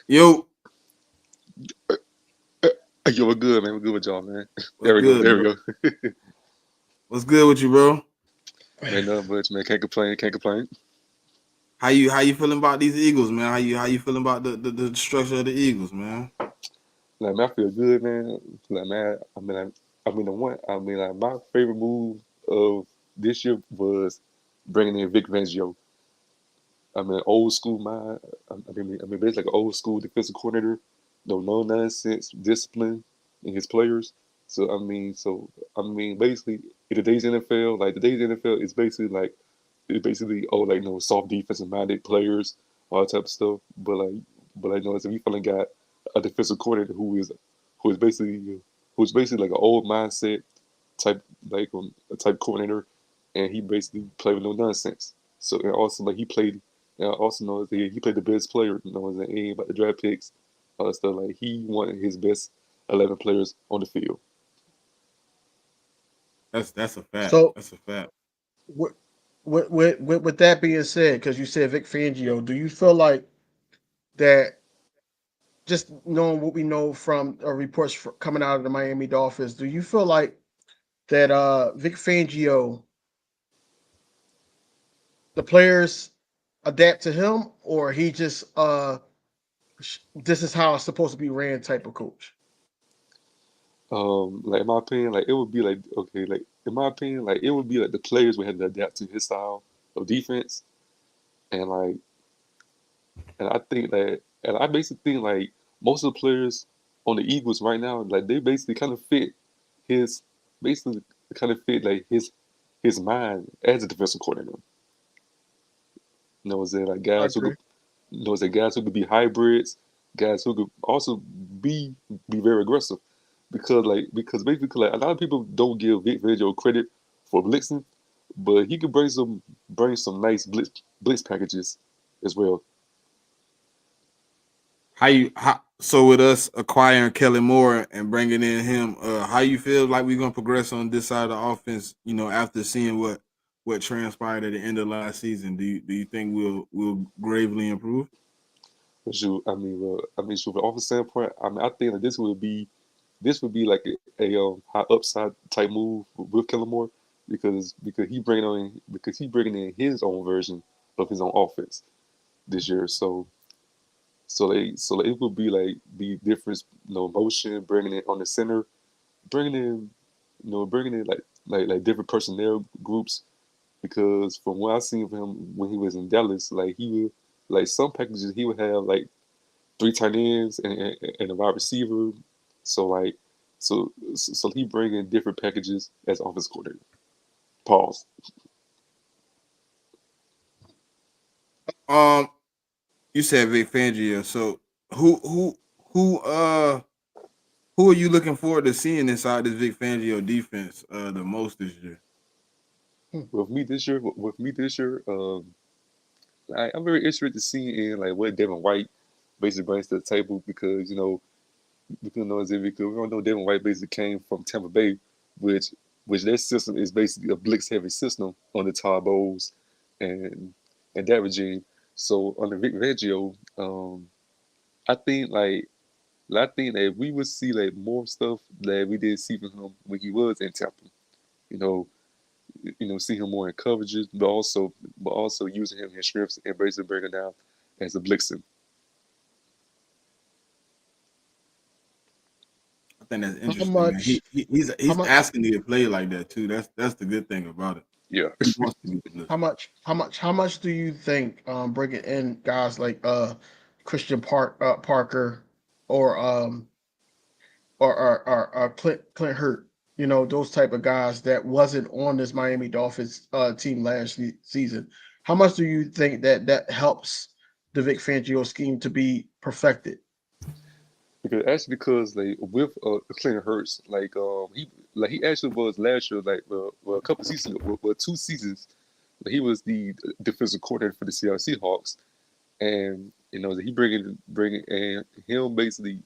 you? Yo, we're good, man. We're good with y'all, man. What's We good, go. What's good with you, bro? Man, nothing much, man. Can't complain. How you feeling about these Eagles, man? How you feeling about the structure of the Eagles, man? Like, man, I feel good, man. Like, man, like, my favorite move of this year was bringing in Vic Fangio. I mean, old school mind. Basically like an old school defensive coordinator. No nonsense, discipline in his players. Basically, in today's NFL, is basically soft defensive minded players, all that type of stuff. So we finally got a defensive coordinator who's basically like an old mindset type a type coordinator, and he basically played with no nonsense. So and also like he played, and I also know that he played the best player. That ain't about the draft picks, all that stuff. Like he wanted his best 11 players on the field. That's a fact. So That's a fact. with that being said, because you said Vic Fangio, do you feel like that just knowing what we know from reports coming out of the Miami Dolphins, do you feel like that Vic Fangio, the players adapt to him, or he just this is how it's supposed to be ran type of coach? Like in my opinion, like it would be like okay, like in my opinion, like it would be like the players would have to adapt to his style of defense, and like, and I think that, and I basically think like most of the players on the Eagles right now, like they basically kind of fit his like his mind as a defensive coordinator. You know what I'm saying? Like I guys who agree. could, you know what I'm saying? Guys who could be hybrids, guys who could also be very aggressive. Because basically like a lot of people don't give Vic Fangio credit for blitzing, but he could bring some nice blitz packages as well. So with us acquiring Kellen Moore and bringing in him, how you feel like we're gonna progress on this side of the offense? You know, after seeing what transpired at the end of last season, do you think we'll gravely improve? Shoot, shoot, from offense standpoint, I think that this would be like a high upside type move with Kellen Moore because he bringing in his own version of his own offense this year. So it would be like the difference, motion, bringing it on the center, bringing in like different personnel groups. Because from what I seen from him when he was in Dallas, like he would like some packages he would have like 3 tight ends and a wide receiver. So he bring in different packages as offense coordinator. Pause. You said Vic Fangio. So who are you looking forward to seeing inside this Vic Fangio defense the most this year? With me this year, I'm very interested to see in like what Devin White basically brings to the table because we don't know Devin White basically came from Tampa Bay, which their system is basically a blitz heavy system on the Todd Bowles and that regime. So under Vic Fangio, I think that we would see like more stuff that we didn't see from him when he was in Tampa. See him more in coverages, but also using him in strips and basically bringing down as a blitzing. I think that's How interesting, man. much? He's asking you to play like that too. That's the good thing about it. Yeah. He wants to be good. How much do you think bringing in guys like Christian Parker or Clint Hurt, those type of guys that wasn't on this Miami Dolphins team last season? How much do you think that helps the Vic Fangio scheme to be perfected? Because like with Clint Hurts, he actually was last year, a couple seasons ago, 2 seasons, he was the defensive coordinator for the Seattle Seahawks, and he bringing and him basically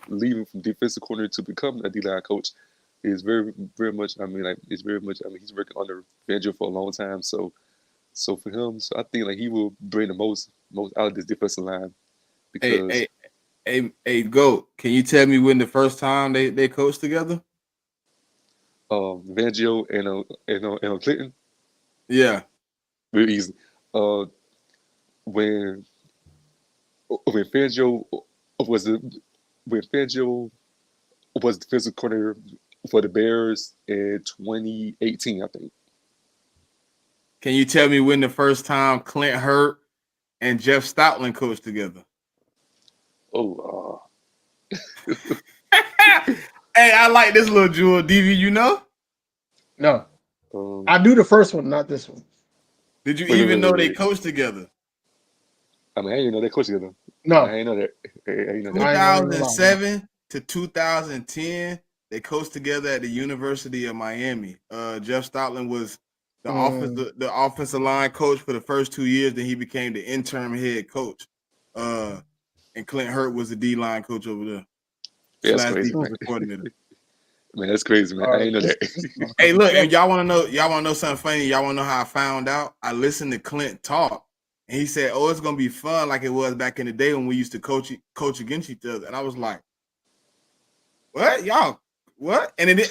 leaving from defensive coordinator to become a D-line coach is very very much. He's working under Fangio for a long time, so for him, I think like he will bring the most out of this defensive line because. Hey, Goat, can you tell me when the first time they coached together? Fangio and Clinton. Yeah, very easy. When Fangio was defensive coordinator for the Bears in 2018, I think. Can you tell me when the first time Clint Hurt and Jeff Stoutland coached together? Oh, Hey, I like this little jewel. DV, you know? No, I do the first one, not this one. Did you even know they coached together? I didn't know they coached together. No, I didn't know that. 2007 to 2010, they coached together at the University of Miami. Jeff Stoutland was the offensive line coach for the first 2 years. Then he became the interim head coach. And Clint Hurt was the D-line coach over there. Yeah, that's crazy, man. Man, that's crazy, man. I didn't know that. Hey, look, and y'all want to know something funny? Y'all want to know how I found out? I listened to Clint talk, and he said, "Oh, it's gonna be fun like it was back in the day when we used to coach against each other." And I was like, "What, y'all? What?" And it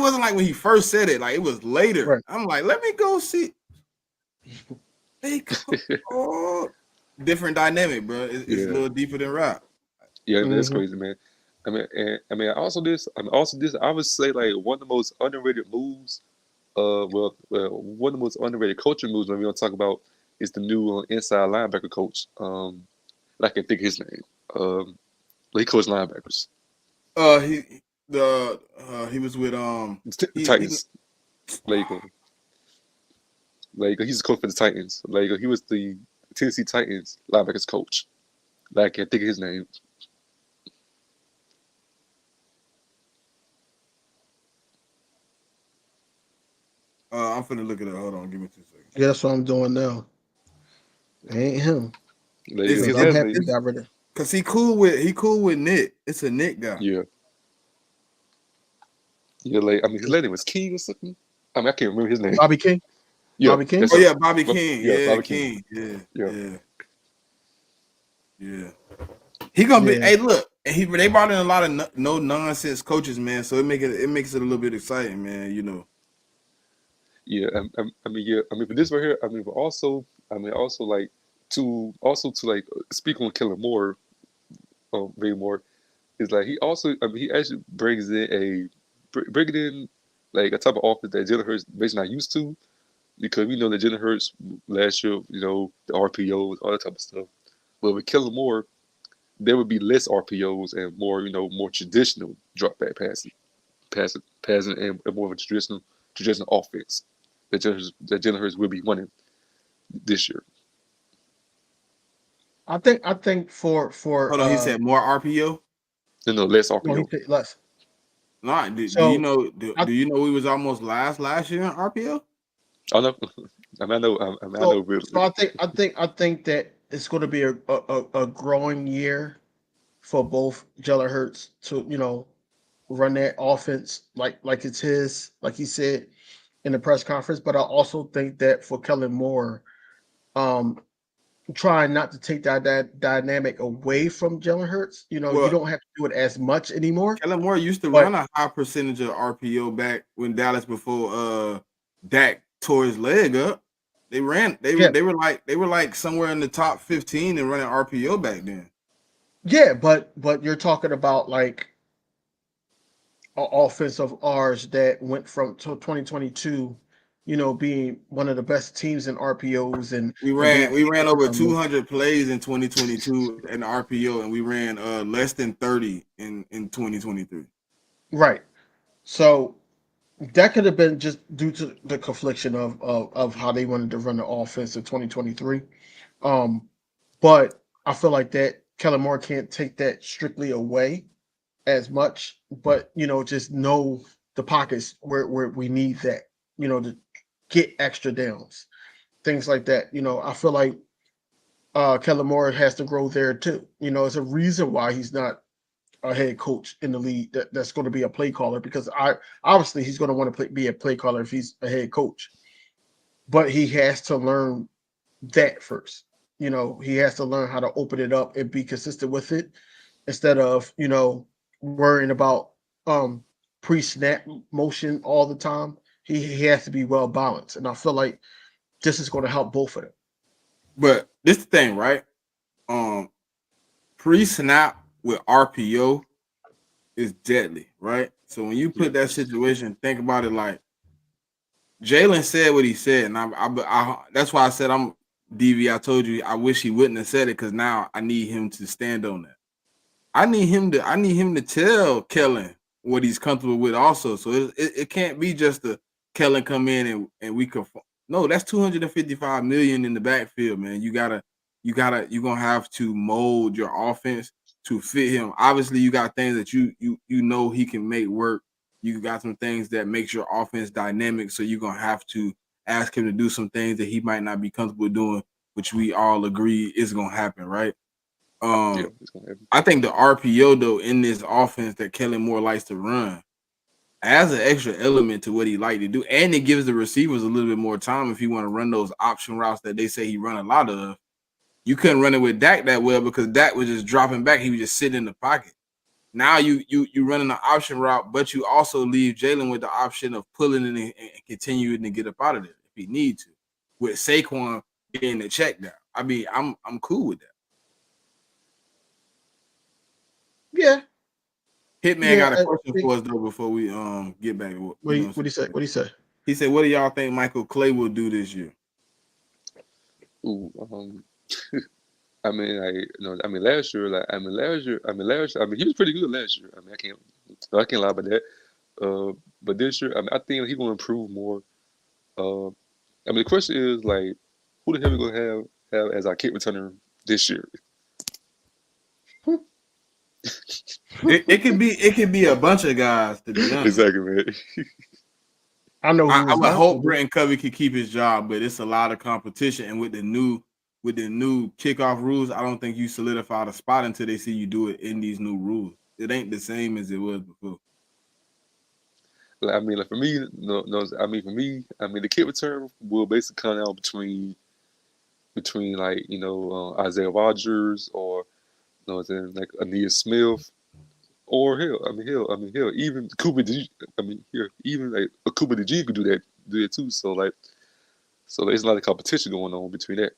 wasn't like when he first said it. Like it was later. Right. I'm like, "Let me go see." Different dynamic, bro. It's a little deeper than rap. Yeah, that's crazy, man. Also this, I would say like one of the most underrated moves. One of the most underrated coaching moves when we don't talk about is the new inside linebacker coach. I can think of his name. He coached linebackers. He was with The Titans. He's the coach for the Titans. He was the Tennessee Titans linebackers coach. I can't think of his name. I'm finna look it up. Hold on, give me 2 seconds. Yeah, that's what I'm doing now. It ain't him. It's I'm happy he got rid of. Cause he cool with Nick. It's a Nick guy. Yeah. Yeah, his last name was King or something. I can't remember his name. Bobby King. Yeah. Bobby King. Oh yeah, Bobby King. Yeah, Bobby King. Yeah. He gonna be. Hey, look, they brought in a lot of no nonsense coaches, man. So it makes it a little bit exciting, man. You know. Yeah, for this right here, but also like to speak on Kellen Moore, very more, is like he also, he actually brings in like a type of offense that Jalen Hurts basically not used to, because we know that Jalen Hurts last year, the RPOs, all that type of stuff. But with Kellen Moore, there would be less RPOs and more, more traditional drop back passing, and more of a traditional offense that Jalen Hurts will be running this year. I think for hold on, he said more RPO. No, less RPO. No, he said less. No, do you know? Do you know we was almost last year in RPO? I know. I know. Really. So I think that it's going to be a growing year for both Jalen Hurts to run that offense like it's his, like he said in the press conference. But I also think that for Kellen Moore, trying not to take that dynamic away from Jalen Hurts. You don't have to do it as much anymore. Kellen Moore used to run a high percentage of RPO back when Dallas before Dak tore his leg up. They were like somewhere in the top 15 and running RPO back then. Yeah, but you're talking about like an offense of ours that went from 2022, being one of the best teams in RPOs, and we ran over 200 plays in 2022 in RPO, and we ran less than 30 in 2023. Right. So that could have been just due to the confliction of how they wanted to run the offense in 2023. But I feel like that Kellen Moore can't take that strictly away as much, but just know the pockets where we need that, to get extra downs, things like that. I feel like Kellen Moore has to grow there too. It's a reason why he's not a head coach in the league that's going to be a play caller, because obviously he's going to want to be a play caller if he's a head coach, but he has to learn that first. He has to learn how to open it up and be consistent with it, instead of worrying about pre-snap motion all the time. He has to be well balanced, and I feel like this is going to help both of them. But this is the thing, right? Pre-snap with RPO is deadly, right? So when you put that situation, think about it like Jalen said what he said, and I that's why I said I'm DV. I told you I wish he wouldn't have said it, because now I need him to stand on that. I need him to tell Kellen what he's comfortable with also. So it can't be just the Kellen come in and we can. No, that's $255 million in the backfield, man. You're gonna have to mold your offense to fit him. Obviously, you got things that you know he can make work. You got some things that makes your offense dynamic. So you're gonna have to ask him to do some things that he might not be comfortable doing, which we all agree is gonna happen, right? I think the RPO though in this offense that Kellen Moore likes to run adds an extra element to what he like to do, and it gives the receivers a little bit more time if you want to run those option routes that they say he run a lot of. You couldn't run it with Dak that well because Dak was just dropping back. He was just sitting in the pocket. Now you running the option route, but you also leave Jalen with the option of pulling in and continuing to get up out of there if he needs to, with Saquon being the check down. I mean, I'm cool with that. Yeah. Hitman got a question for us though before we get back. What do you say? What do you say? He said, "What do y'all think Michael Clay will do this year?" Ooh, I mean, last year, he was pretty good last year. I mean, I can't lie about that. But this year, I mean, I think he's gonna improve more. I mean, the question is like, who the hell we gonna have as our kick returner this year? It could be a bunch of guys, to be honest. Exactly, man. I know. I would hope Brenton Covey could keep his job, but it's a lot of competition, and with the new kickoff rules, I don't think you solidify the spot until they see you do it in these new rules. It ain't the same as it was before. Like, I mean, like for me, the kick return will basically come out between like Isaiah Rodgers or like Aeneas Smith or even Cooper DG. Even like a Cooper DG could do that too. So there's a lot of competition going on between that.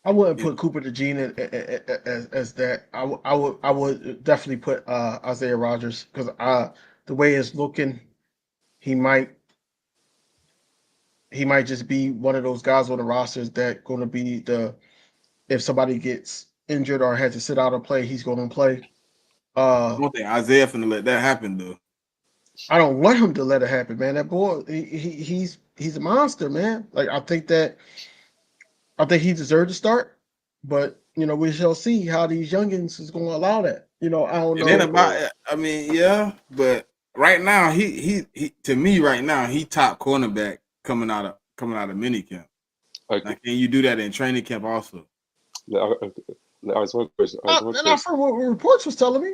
I wouldn't put Cooper DeJean as that. I would definitely put Isaiah Rodgers because the way it's looking, he might just be one of those guys on the rosters that going to be if somebody gets injured or had to sit out or play, he's going to play. I don't think Isaiah finna let that happen though. I don't want him to let it happen, man. That boy, he's a monster, man. Like I think he deserved to start, but we shall see how these youngins is going to allow that. I don't know. But right now he to me right now he top cornerback coming out of minicamp. Like, can you do that in training camp also? That's what reports was telling me.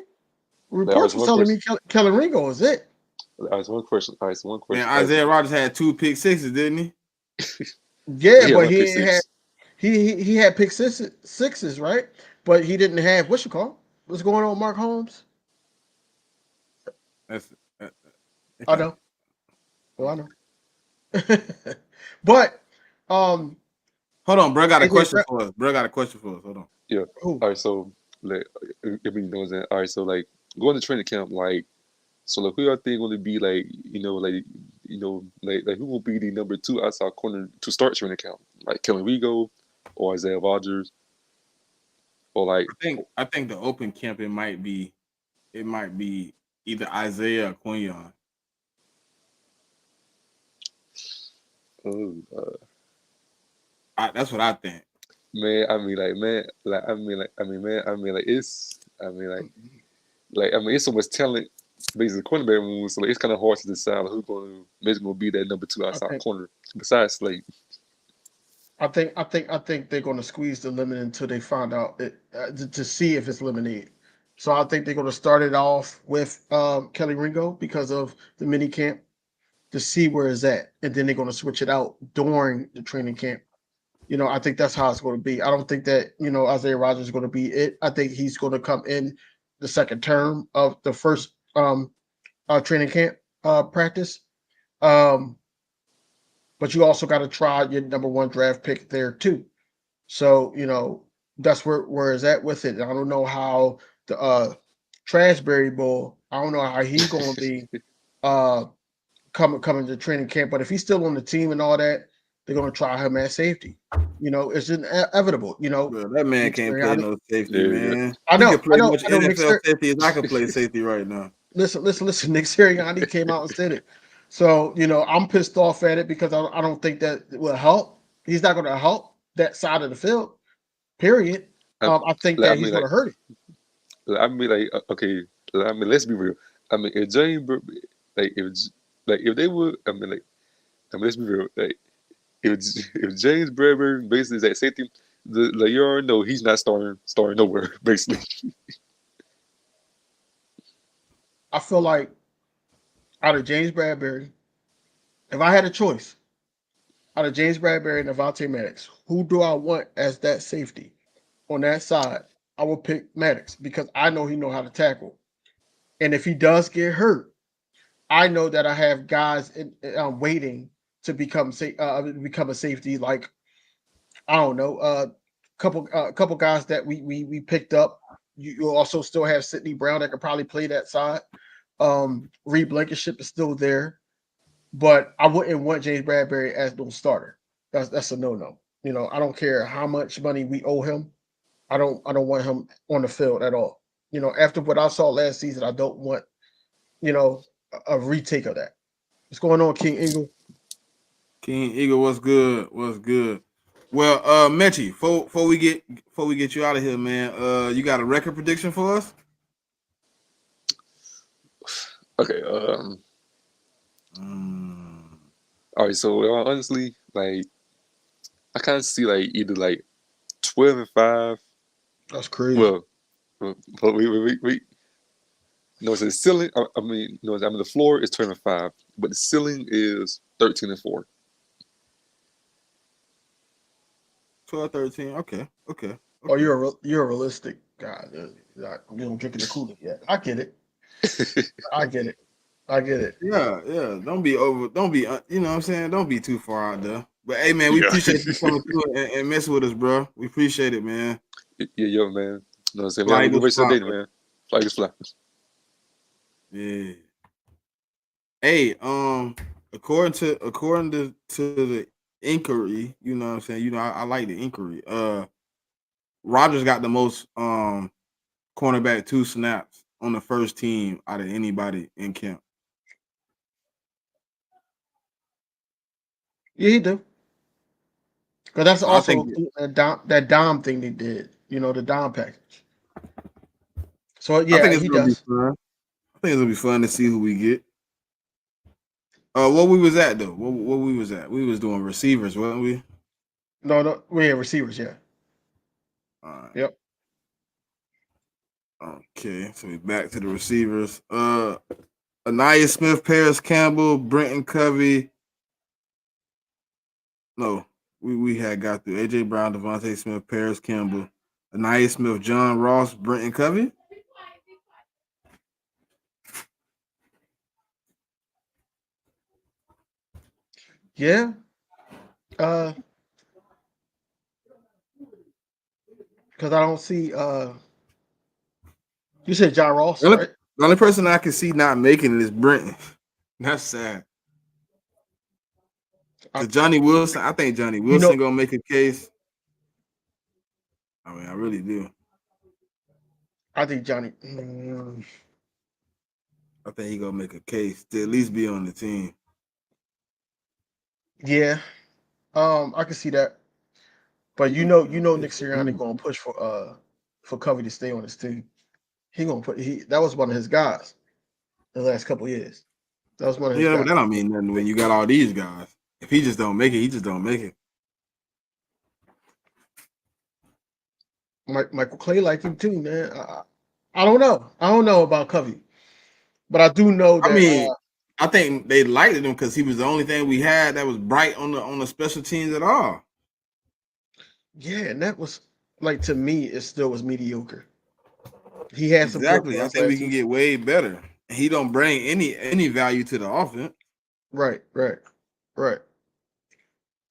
Reports was telling me Kellen Ringo is it. One question. Man, Isaiah Rodgers had 2 pick sixes, didn't he? Yeah, but he had pick sixes, right? But he didn't have what's going on, Mark Holmes? I know. Well, I know. But hold on, bro. Got a question for us. Hold on. Yeah. All right. So, like, all right. So, like, going to training camp, like, so, like, who are they going to be, like, who will be the number 2 outside corner to start training camp? Like Kellen Rigo or Isaiah Rodgers, or like I think the open camp it might be either Isaiah or Quinyon. That's what I think. Man, it's so much talent basically cornerback room, so like, it's kind of hard to decide who's going to be that number 2 outside corner besides Slade. I think they're going to squeeze the limit until they find out to see if it's lemonade. So I think they're going to start it off with Kelly Ringo because of the mini camp to see where it's at, and then they're going to switch it out during the training camp. I think that's how it's going to be. I don't think that Isaiah Rodgers is going to be it. I think he's going to come in the second term of the first training camp practice. But you also got to try your number 1 draft pick there too. So, that's where it's at with it. I don't know how the Trashberry Bull, I don't know how he's going to be coming to training camp. But if he's still on the team and all that, they're going to try him at safety. It's inevitable. Bro, that man can't play no safety, man. I know. He can play much NFL safety as I can play safety right now. Listen. Nick Sirianni came out and said it. So, I'm pissed off at it because I don't think that will help. He's not going to help that side of the field, period. I think that he's going to hurt it. I mean, okay, let's be real. I mean, if James, if they would, let's be real. Like, if James Bradbury basically is at safety, you already know he's not starting nowhere, basically. I feel like out of James Bradbury, if I had a choice, out of James Bradbury and Avonte Maddox, who do I want as that safety on that side? I will pick Maddox because I know he knows how to tackle. And if he does get hurt, I know that I have guys waiting to become a safety. Like, I don't know, a couple guys that we picked up. You also still have Sidney Brown that could probably play that side. Reed Blankenship is still there, but I wouldn't want James Bradbury as no starter. That's a no-no. You know, I don't care how much money we owe him. I don't want him on the field at all. You know, after what I saw last season, I don't want, you know, a retake of that. What's going on, King Eagle? King Eagle, what's good? What's good? Well, Mechie, before we get you out of here, man, you got a record prediction for us? Okay. All right. So honestly, like, I kind of see like either like 12-5. That's crazy. Well, we no, so the ceiling. I mean, no, I mean the floor is 12-5, but the ceiling is 13-4. 12-13. Okay. Oh, you're a realistic guy. You don't drinking the Kool-Aid yet. I get it. I get it. Yeah. Don't be over. Don't be. You know what I'm saying? Don't be too far out there. But hey, man, we appreciate you coming through and messing with us, bro. We appreciate it, man. Yeah, yo, man. You know what I'm saying? Fly Have a good Eagles rest of the fly, day, man. Fly Eagles fly. Yeah. Hey, according to the inquiry, you know what I'm saying? You know, I like the inquiry. Rodgers got the most cornerback 2 snaps on the first team out of anybody in camp. Yeah, he do. Because that's So I also think that Dom thing they did. You know, the Dom package. So I yeah, think it's he gonna be does. fun. I think it's gonna be fun to see who we get. What we was at though? What we was at? We was doing receivers, wasn't we? No, we had receivers. Yeah. All right. Yep. Okay, so we back to the receivers. Anaya Smith, Paris Campbell, Brenton Covey. No, we had got through AJ Brown, Devontae Smith, Paris Campbell, Anaya Smith, John Ross, Brenton Covey. Yeah. Because I don't see. You said John Ross, right? The only person I can see not making it is Brenton. That's sad. Johnny Wilson, I think Johnny Wilson gonna make a case. I mean, I really do. I think Johnny. I think he gonna make a case to at least be on the team. Yeah. I can see that. But you know, Nick Sirianni gonna push for Covey to stay on his team. He gonna that was one of his guys the last couple of years. That was one of his guys. But that don't mean nothing when you got all these guys. If he just don't make it, he just don't make it. Michael Clay like him too, man. I don't know. I don't know about Covey, but I do know that. I mean, I think they liked him because he was the only thing we had that was bright on the special teams at all. Yeah, and that was like, to me, it still was mediocre. He has exactly. I think we can get way better. He don't bring any value to the offense. Right.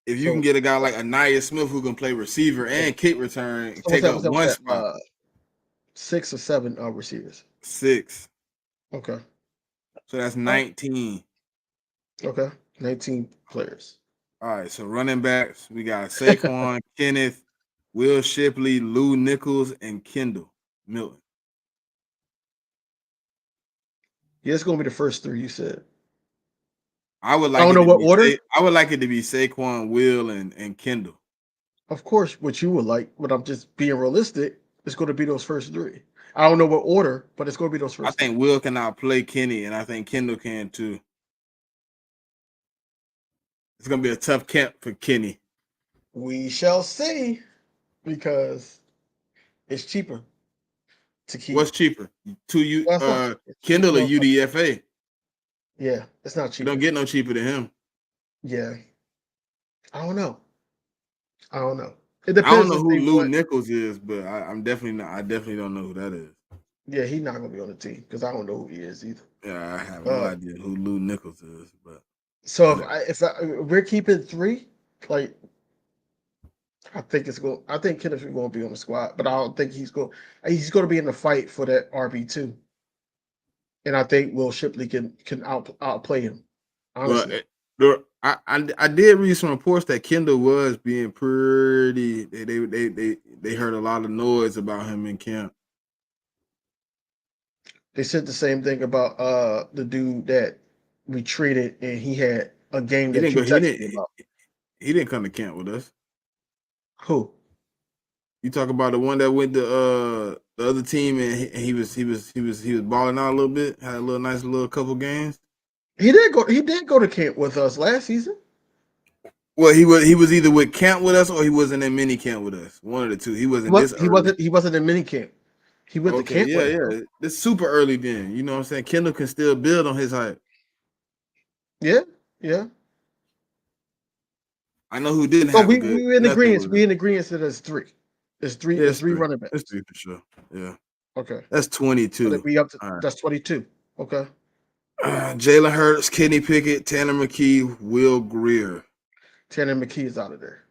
If you can get a guy like Anaya Smith who can play receiver and kick return, take up one spot. 6 or 7 receivers. 6. Okay. So that's 19. Okay. 19 players. All right. So running backs, we got Saquon, Kenneth, Will Shipley, Lou Nichols, and Kendall Milton. Yeah, it's gonna be the first 3 you said. I would like. I don't know what order. I would like it to be Saquon, Will, and Kendall. Of course, what you would like, but I'm just being realistic. It's going to be those first 3. I don't know what order, but it's going to be those first. I think Will can outplay Kenny, and I think Kendall can too. It's going to be a tough camp for Kenny. We shall see, because it's cheaper to keep. What's cheaper? Kendall or UDFA? Yeah, it's not cheap. You don't get no cheaper than him. Yeah. I don't know. It depends. I don't know who Lou Nichols is, but I definitely don't know who that is. Yeah, he's not gonna be on the team because I don't know who he is either. Yeah, I have no idea who Lou Nichols is. But so if we're keeping 3, like, I think Kenneth is going to be on the squad, but I don't think he's going to be in the fight for that RB2. And I think Will Shipley can outplay him. Honestly. Well, I did read some reports that Kendall was being pretty. They heard a lot of noise about him in camp. They said the same thing about the dude that we traded, and he had a game He that didn't you go. texted me about. He didn't come to camp with us. Who? You talk about the one that went to the other team, and he was balling out a little bit. Had a little nice little couple games. He did go to camp with us last season. Well, he was either with camp with us or he wasn't in mini camp with us. One of the two. He wasn't He wasn't in mini camp. He went to camp. Yeah. It's super early then. You know what I'm saying? Kendall can still build on his hype. Yeah. I know who didn't So have. we in agreement. We in in agreement that there's three. There's three. Yeah, there's three running backs. That's 3 for sure. Yeah. Okay. That's 22. So we up to, right. That's 22. Okay. Jalen Hurts, Kenny Pickett, Tanner McKee, Will Greer. Tanner McKee is out of there.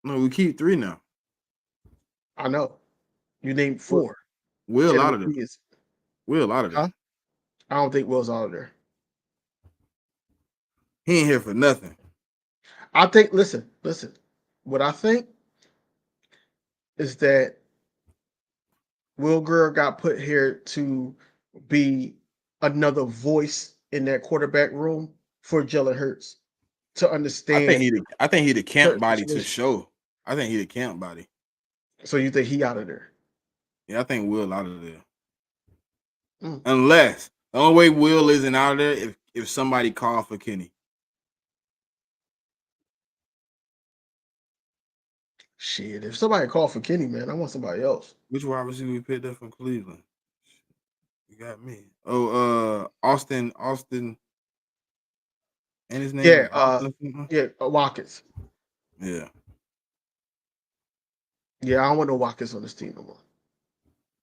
No, we keep 3 now. I know. You named 4. Will Tanner out of there. McKee Will out of there. Huh? I don't think Will's out of there. He ain't here for nothing. I think. Listen. What I think is that Will Greer got put here to be another voice in that quarterback room for Jalen Hurts to understand. I think he the camp body to show. I think he the camp body. So you think he out of there? Yeah, I think Will out of there. Mm. Unless the only way Will isn't out of there if somebody called for Kenny. Shit, if somebody called for Kenny, man, I want somebody else. Which wide receiver we picked up from Cleveland? You got me. Oh, Austin, and his name. Yeah, Watkins. Yeah. Yeah, I don't want no Watkins on this team no more.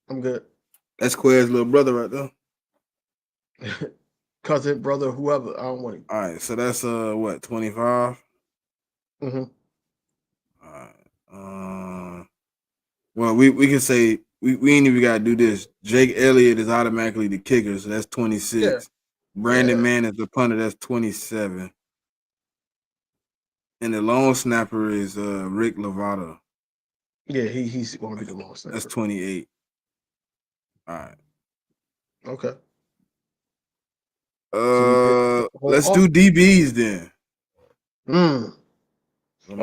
I'm good. That's Quay's little brother right there. Cousin, brother, whoever. I don't want him. All right, so that's what 25. Mm-hmm. All right. Well, we can say we ain't even gotta do this. Jake Elliott is automatically the kicker, so that's 26. Yeah. Brandon Mann is the punter, that's 27. And the long snapper is Rick Lovato. Yeah, he's going to be the long snapper. That's 28. All right. Okay. Let's do DBs then. Oh,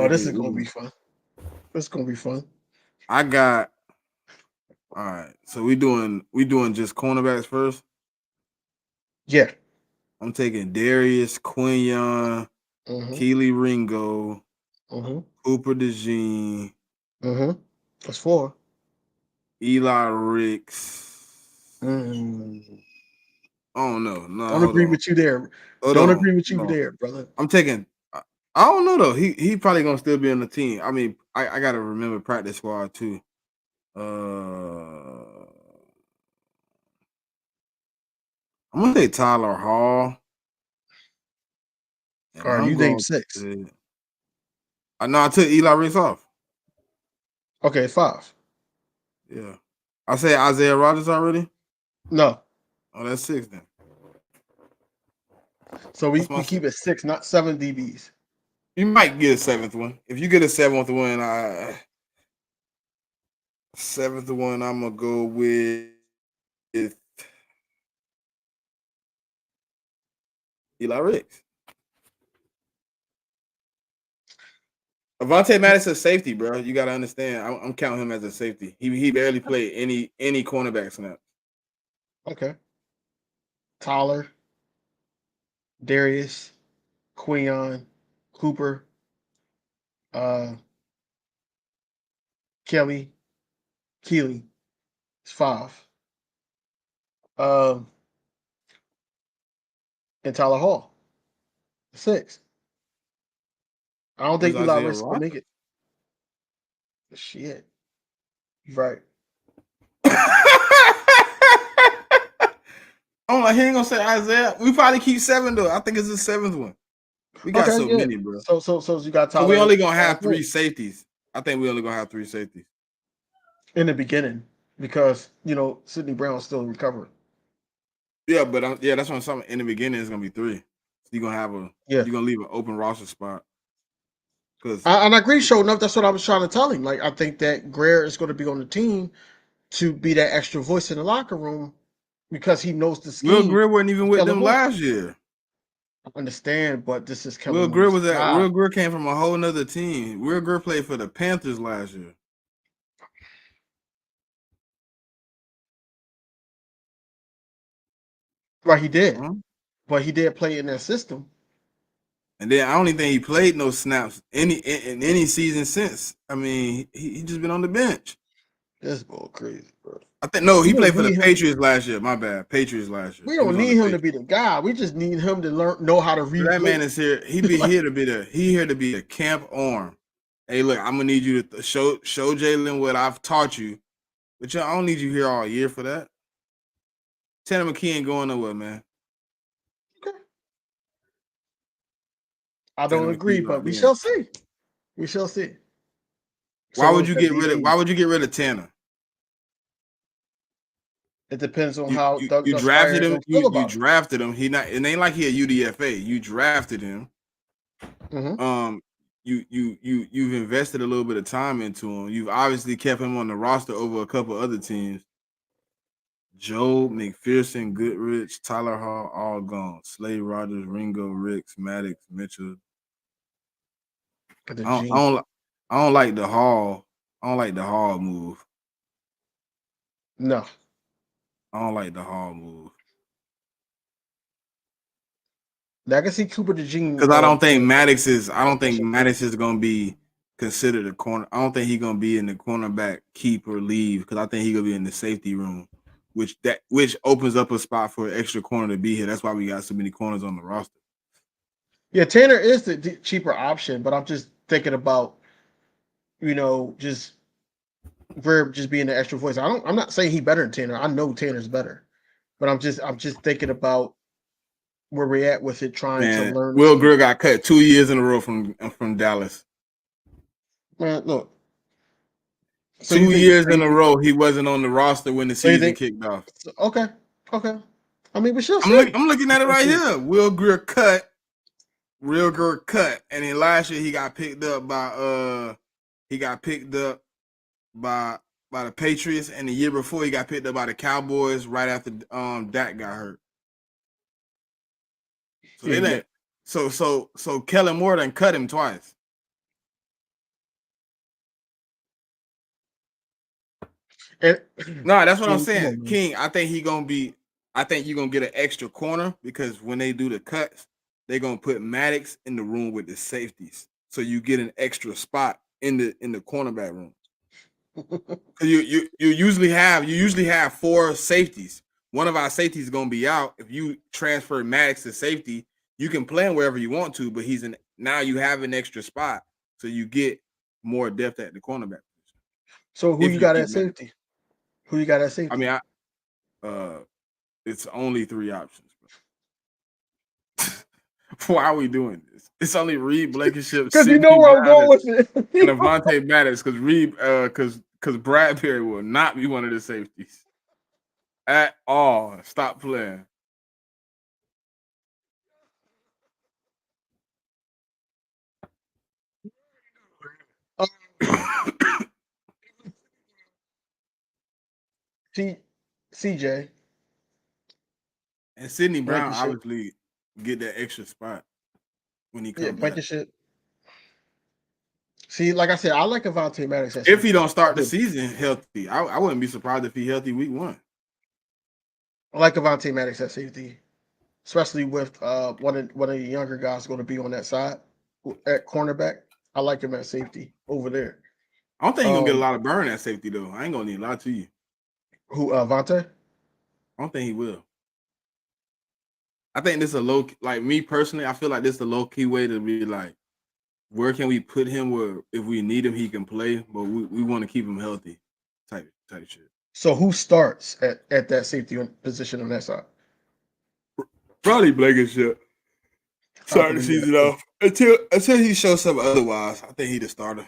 this is gonna be fun. This is gonna be fun. I got. All right, so we doing just cornerbacks first. Yeah. I'm taking Darius, Quinyon, Keely Ringo, Cooper DeJean. That's 4. Eli Ricks. I don't know. No, don't agree with you there. Don't agree with you there, brother. I'm taking. I don't know though. He probably gonna still be on the team. I mean, I gotta remember practice squad too. I'm gonna say Tyler Hall. All right, you named 6. I know I took Eli Ricks off. Okay, 5. Yeah. I say Isaiah Rodgers already? No. Oh, that's 6 then. So we keep it 6, not 7 DBs. You might get a 7th one. If you get a 7th one, 7th one, I'm gonna go with Eli Ricks. Avonte Madison's safety, bro. You gotta understand. I'm counting him as a safety. He barely played any cornerback snaps. Okay. Tyler, Darius, Quinyon, Cooper, Keely. It's 5. And Tyler Hall. 6. I don't think Eli Ricks will make it. Shit. Right. I'm like, he ain't gonna say Isaiah. We probably keep 7 though. I think it's the 7th one. We got many, bro. So you got Tyler. So we only gonna have 3 safeties. I think we only gonna have 3 safeties in the beginning because Sidney Brown's still recovering. Yeah, but that's what I'm saying. In the beginning, it's gonna be 3. you're gonna have a Yeah. you're gonna leave an open roster spot. Because And I agree, sure enough, that's what I was trying to tell him. Like, I think that Greer is going to be on the team to be that extra voice in the locker room because he knows the scheme. Will Greer wasn't even with them Kellen Moore. last year. I understand, but this is Will Kellen Greer Moore's was at job. Will Greer came from a whole nother team. Will Greer played for the Panthers last year. Right, he did. Huh? But he did play in that system. And then I don't even think he played no snaps in any season since. I mean, he just been on the bench. This bull crazy, bro. I think no, he We played don't for the need him. Patriots last year. My bad, Patriots last year. We He don't was on need the him to be the guy. We just need him to know how to read. That man is here. He be here to be here to be a camp arm. Hey, look, I'm gonna need you to show Jalen what I've taught you, but I don't need you here all year for that. Tanner McKee ain't going nowhere, man. I don't Tanner agree, McKee but locked we in. shall see. We shall see. Why So would you that get rid of? DB Why would you get rid of Tanner? It depends on how Doug You drafted him. Steyer feel You about drafted him. It ain't like he a UDFA. You drafted him. it. You've invested a little bit of time into him. You've obviously kept him on the roster over a couple other teams. Joe, McPherson, Goodrich, Tyler Hall, all gone. Slade Rogers, Ringo, Ricks, Maddox, Mitchell. I don't like the Hall. I don't like the Hall move. No. I don't like the Hall move. I can see Cooper DeJean. Because I don't think Maddox is gonna be considered a corner. I don't think he's gonna be in the cornerback keep or leave because I think he's gonna be in the safety room, which opens up a spot for an extra corner to be here. That's why we got so many corners on the roster. Yeah, Tanner is the cheaper option, but I'm just thinking about, just Verb just being the extra voice. I'm not saying he better than Tanner. I know Tanner's better, but I'm just thinking about where we're at with it, trying to learn. Will Greer got cut 2 years in a row from Dallas. Man, look. So 2 years in a row, he wasn't on the roster when the season kicked off. Okay. I mean, we should. I'm looking at it right here. Will Greer cut. And then last year he got picked up by the Patriots, and the year before he got picked up by the Cowboys right after Dak got hurt. So so Kellen Moore done cut him twice. No, that's what I'm saying. King, I think you're gonna get an extra corner because when they do the cuts, they're gonna put Maddox in the room with the safeties. So you get an extra spot in the cornerback room. You usually have 4 safeties. One of our safeties is gonna be out. If you transfer Maddox to safety, you can play him wherever you want to, but now you have an extra spot, so you get more depth at the cornerback position. So who you got at safety? Who you got at safety? I mean, it's only 3 options. Why are we doing this? It's only Reed Blankenship. Because you know where I'm going with it. And Avonte Maddox, because because Bradbury will not be one of the safeties at all. Stop playing. CJ and Sidney Brown obviously get that extra spot when he comes back. See, like I said, I like Avonte Maddox. If he don't start the season healthy, I wouldn't be surprised if he healthy week 1. I like Avonte Maddox at safety, especially with one of the younger guys going to be on that side at cornerback. I like him at safety over there. I don't think he's gonna get a lot of burn at safety though. I ain't gonna need a lot to you. Who, Avonte? I don't think he will. I think this is me personally, I feel like this is a low key way to be like, where can we put him where if we need him, he can play, but we want to keep him healthy type shit. So who starts at that safety position on that side? Probably Blankenship. Start the season off. Until he shows something otherwise, I think he's the starter.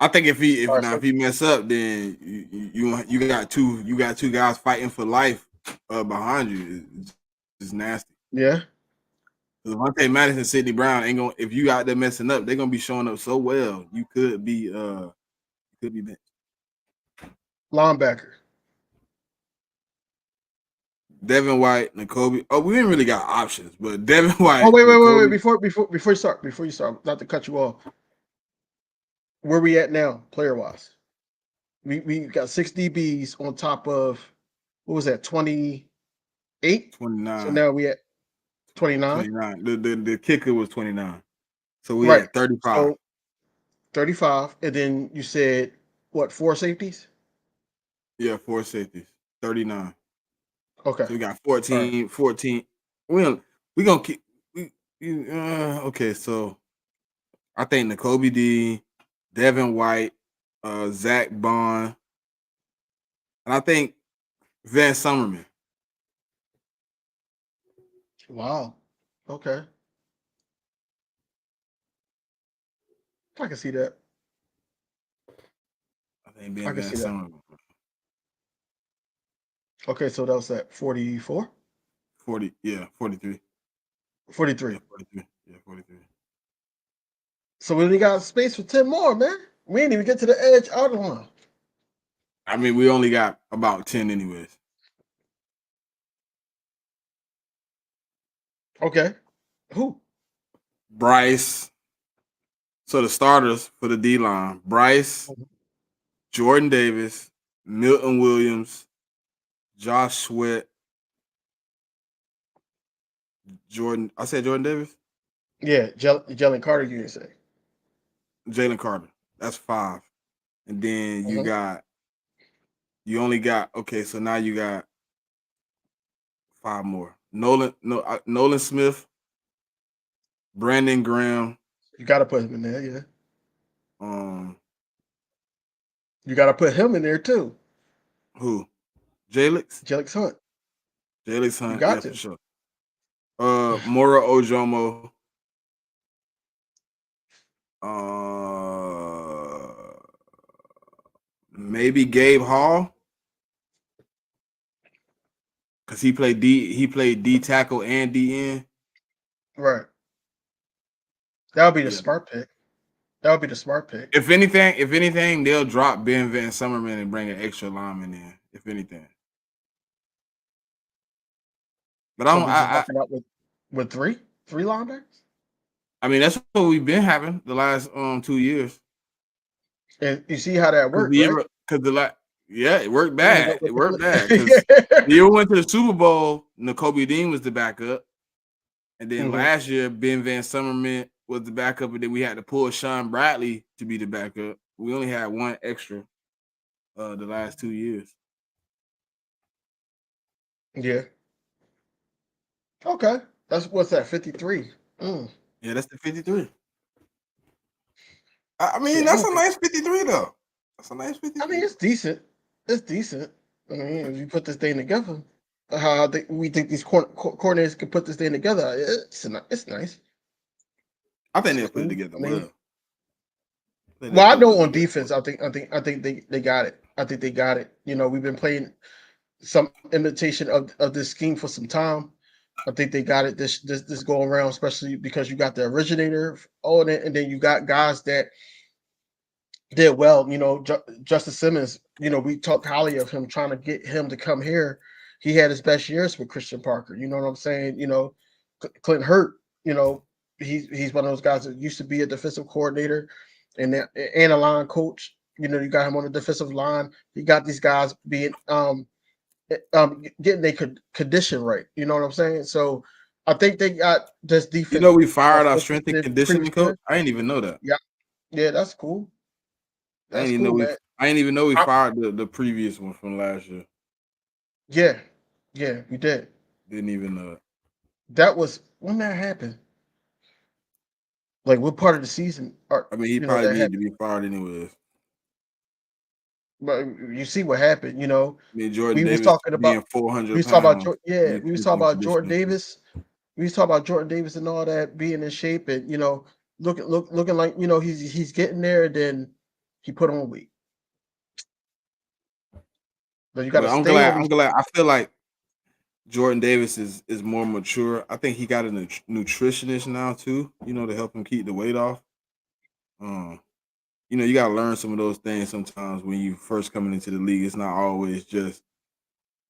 I think if he mess up, then you got two guys fighting for life behind you. is nasty. Yeah. Devontae Madison, Sidney Brown ain't gonna. If you out there messing up, they're gonna be showing up so well. You could be benched. Linebacker. Devin White, Nakobe. Oh, we didn't really got options, but Devin White. Oh, wait. Nakobe, Before you start, not to cut you off. Where we at now, player wise? We got 6 DBs on top of what was that, 28? 29. So now we at 29. 29. The kicker was 29. So we Right. at 35. So 35. And then you said what, 4 safeties? Yeah, 4 safeties. 39. Okay. So we got 14. Right. 14. We gonna keep okay, so I think Nakobe D, Devin White, Zach Bond, and I think Van Summerman. Wow. Okay. I can see that. I think Van Summerman. Okay, so that was at 44? 40, yeah, 43. 43. Yeah, 43. Yeah, 43. So we only got space for 10 more, man. We didn't even get to the edge outer line. I mean, we only got about 10 anyways. Okay. Who? Bryce. So the starters for the D-line, Bryce, Jordan Davis, Milton Williams, Josh Sweat, Jordan. I said Jordan Davis? Yeah, Jalen Carter, you didn't say. Jalen Carter. That's 5. And then you only got, okay, so now you got 5 more. Nolan Smith, Brandon Graham. You got to put him in there, yeah. You got to put him in there too. Who? Jalix? Jalix Hunt. Jalix Hunt, you got to. For sure. Mora Ojomo. Maybe Gabe Hall. Because he played D tackle and DN. Right. That would be the smart pick. That would be the smart pick. If anything, they'll drop Ben Van Summerman and bring an extra lineman in. If anything, but I out with three linebackers. I mean, that's what we've been having the last 2 years. And you see how that worked, right? Because it worked bad. It worked bad. The year we went to the Super Bowl, Nakobe Dean was the backup, and then last year Ben Van Summerman was the backup, and then we had to pull Sean Bradley to be the backup. We only had one extra the last 2 years. Yeah. Okay. What's that, 53? Yeah, that's the 53. I mean, that's a nice 53, though. That's a nice 53. I mean, it's decent. It's decent. I mean, if you put this thing together, how we think these coordinators can put this thing together, it's nice. I think they'll put it together well. Well, I know on defense, I think they got it. I think they got it. You know, we've been playing some imitation of this scheme for some time. I think they got it this go around, especially because you got the originator on it, and then you got guys that did well. You know, Justice Simmons. You know, we talked highly of him, trying to get him to come here. He had his best years with Christian Parker. You know what I'm saying? You know, Clint Hurt. You know, he's one of those guys that used to be a defensive coordinator and a line coach. You know, you got him on the defensive line. You got these guys being getting their condition right. You know what I'm saying? So I think they got this defense. You know, we fired our strength and conditioning coach. I didn't even know that. Yeah, that's cool. I didn't even know we fired the previous one from last year. Yeah, we did. Didn't even know it. That was when that happened. Like, what part of the season? I mean, he probably needed to be fired anyways. But you see what happened, you know. I mean, Jordan we Davis was talking about 400. We was talking about we was talking about Jordan Davis. We was talking about Jordan Davis and all that being in shape, and you know, looking like, you know, he's getting there. And then he put on weight. But you got to. I'm glad. I feel like Jordan Davis is more mature. I think he got a nutritionist now too, to help him keep the weight off. You got to learn some of those things sometimes when you first coming into the league. It's not always just,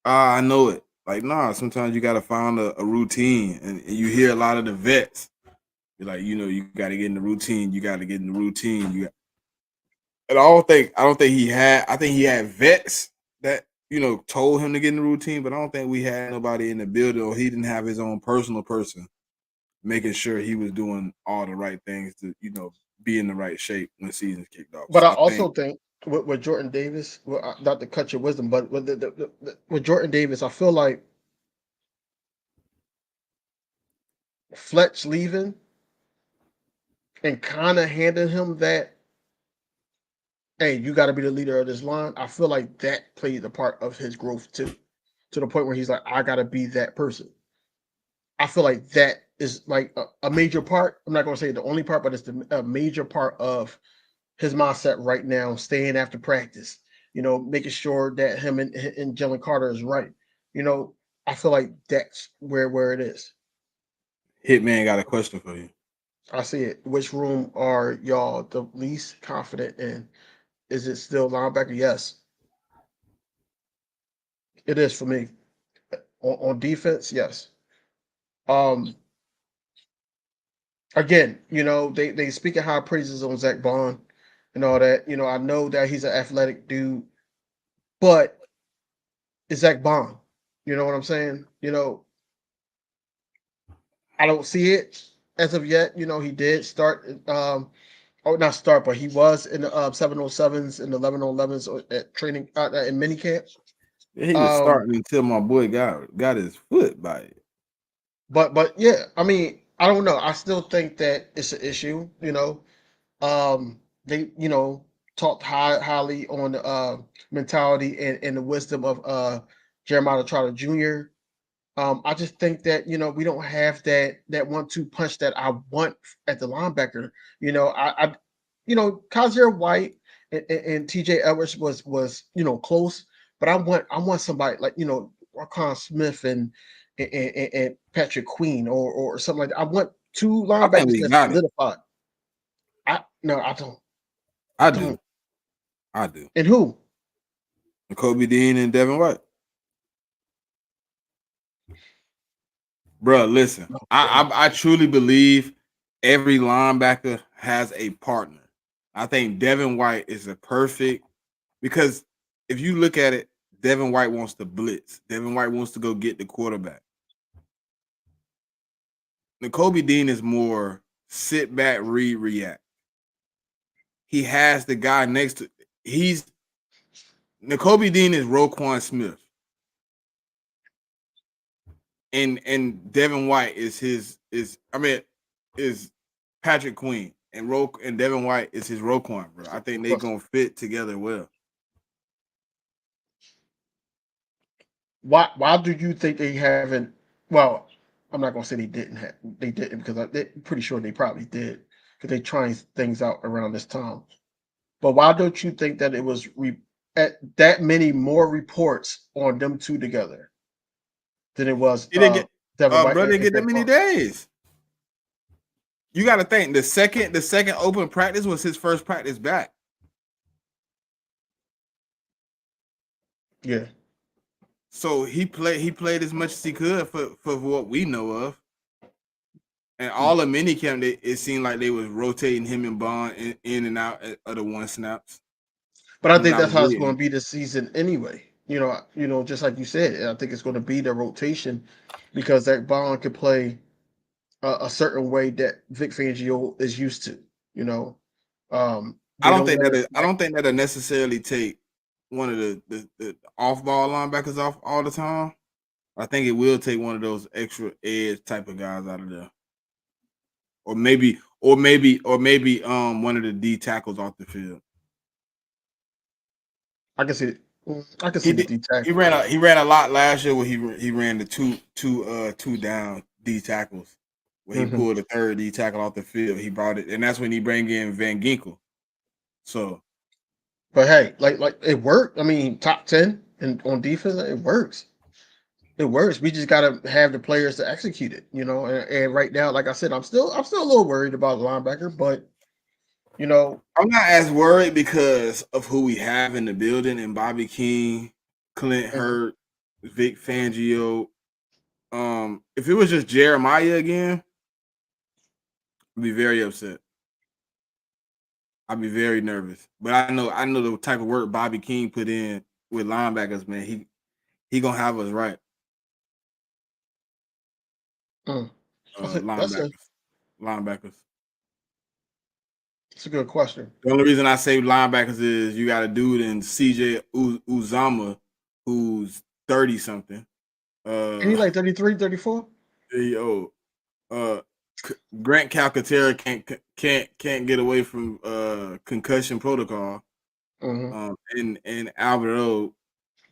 I know it. Like, nah, sometimes you got to find a routine. And you hear a lot of the vets. You're like, you got to get in the routine. You got to get in the routine. And I don't think he had, I think he had vets that, told him to get in the routine, but I don't think we had nobody in the building, or he didn't have his own personal person making sure he was doing all the right things to, be in the right shape when the season kicked off. But so I also think with Jordan Davis, not to cut your wisdom, but with Jordan Davis, I feel like Fletch leaving and kind of handing him that, hey, you got to be the leader of this line. I feel like that played a part of his growth too, to the point where he's like, I got to be that person. I feel like that is like a major part. I'm not going to say the only part, but it's a major part of his mindset right now, staying after practice, making sure that him and Jalen Carter is right. I feel like that's where it is. Hitman got a question for you. I see it. Which room are y'all the least confident in? Is it still linebacker? Yes. It is for me. On defense, yes. Again, they speak of high praises on Zach Bond and all that. I know that he's an athletic dude, but it's Zach Bond. You know what I'm saying? I don't see it as of yet. He did start, not start, but he was in the 707s and 1111s at training in minicamp. He was starting until my boy got his foot by it. But yeah, I mean, I don't know. I still think that it's an issue. They talked highly on the mentality and the wisdom of Jeremiah Trotter Jr. I just think that we don't have that 1-2 punch that I want at the linebacker. I Kaiser White and TJ Edwards was close, but I want somebody like Raquan Smith and Patrick Queen or something like that. I want two linebackers that's solidified. I don't. I do. And who? Kobe Dean and Devin White. Bro, listen. I truly believe every linebacker has a partner. I think Devin White is a perfect, because if you look at it, Devin White wants to blitz. Devin White wants to go get the quarterback. Kobe Dean is more sit back, read, react. He has the guy next to. Kobe Dean is Roquan Smith, and Devin White is Patrick Queen, and Devin White is his Roquan, bro. I think they're gonna fit together well. Why do you think they haven't? Well, I'm not gonna say they didn't because I'm pretty sure they probably did, because they trying things out around this time. But why don't you think that it was at that many more reports on them two together than it was? Devin White didn't get that many days. You got to think the second open practice was his first practice back. Yeah. So he played as much as he could for what we know of. And all of minicamp, it seemed like they was rotating him and Bond in and out of the one snaps. But I think that's how it's going to be this season anyway. Just like you said, I think it's going to be the rotation, because that Bond could play a certain way that Vic Fangio is used to. I don't think that'll necessarily take one of the off-ball linebackers off all the time. I think it will take one of those extra edge type of guys out of there. Or maybe one of the D tackles off the field. I can see it. I can see the D tackle. He ran a lot last year where he ran the two down D tackles, where he pulled the third D tackle off the field. He brought it, and that's when he bring in Van Ginkel. So, but hey, like it worked. I mean, top 10 and on defense, it works. It works. We just gotta have the players to execute it, you know. And right now, like I said, I'm still a little worried about linebacker, but you know, I'm not as worried because of who we have in the building and Bobby King, Clint Hurt, Vic Fangio. If it was just Jeremiah again, I'd be very upset. I'd be very nervous. But I know the type of work Bobby King put in with linebackers, man. He gonna have us right. Linebackers. It's a good question. The only reason I say linebackers is you got a dude in CJ Uzama who's 30 something. He like 33, 34? Grant Calcaterra can't get away from concussion protocol. And Alvaro,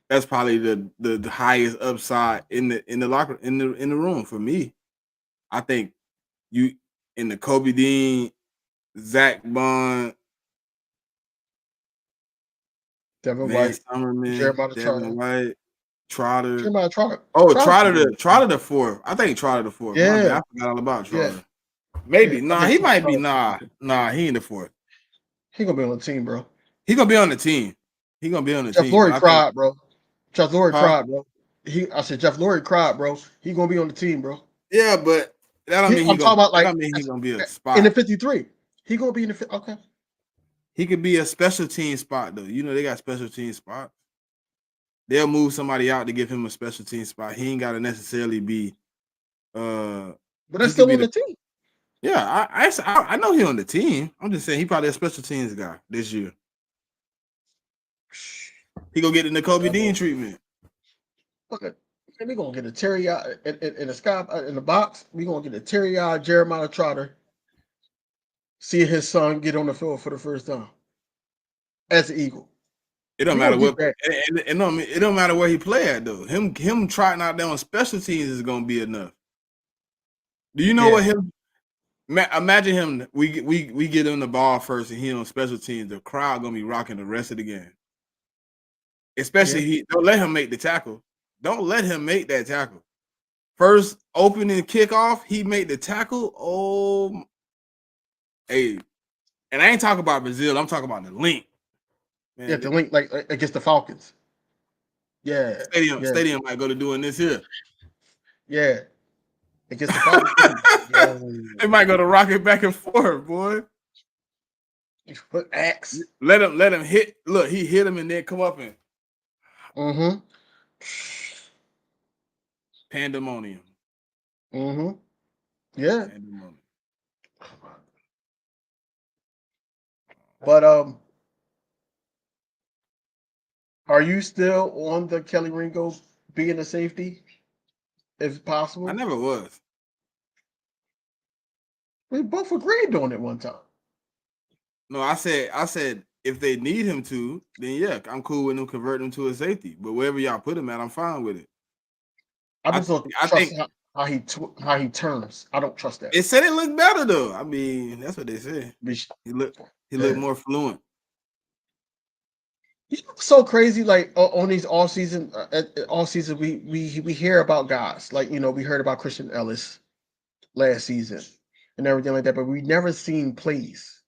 that's probably the highest upside in the room for me. I think you in the Kobe Dean, Zach Bond, Devin Van White, Summerman, Jeremiah Devin White, Trotter. Jeremiah Trotter. Trotter the fourth. I think Trotter the fourth. Yeah. My bad. I forgot all about Trotter. Yeah. Maybe. Yeah. Nah, he might be. Nah, he in the fourth. He gonna be on the team, bro. He gonna be on the team. Jeff Lurie cried, bro. Jeff Lurie cried, bro. I said Jeff Lurie cried, bro. He gonna be on the team, bro. Yeah, but that don't mean he gonna be a spot in the 53. He gonna be in the okay. He could be a special team spot though. You know they got special team spots. They'll move somebody out to give him a special team spot. He ain't gotta necessarily be. But that's still on the team. Yeah, I know he on the team. I'm just saying he probably a special teams guy this year. He gonna get the Kobe Dean treatment. Okay, we gonna get a Terry in the box. We gonna get a Terry Jeremiah Trotter. See his son get on the field for the first time as an Eagle. It don't matter what. It don't matter where he play at though. Him trotting out there on special teams is gonna be enough. Do you know what him? Imagine him. We get him the ball first, and he on special teams. The crowd gonna be rocking the rest of the game. Especially don't let him make the tackle. Don't let him make that tackle. First opening kickoff, he made the tackle. Oh, hey, and I ain't talking about Brazil. I'm talking about the link. Man, the link like against the Falcons. Yeah, stadium might go to doing this here. Yeah, against the Falcons. They might go to rocket back and forth, boy. Put axe. Let him hit. Look, he hit him and then come up and. Pandemonium. Yeah. Pandemonium. But are you still on the Kelly Ringo being a safety, if possible? I never was. We both agreed on it one time. No, I said if they need him to, then yeah, I'm cool with them converting him to a safety. But wherever y'all put him at, I'm fine with it. I think how he turns. I don't trust that. It said it looked better though. I mean, that's what they said. He looked more fluent. You know, so crazy. Like on these all season, we hear about guys. Like we heard about Christian Ellis last season and everything like that, but we never seen plays.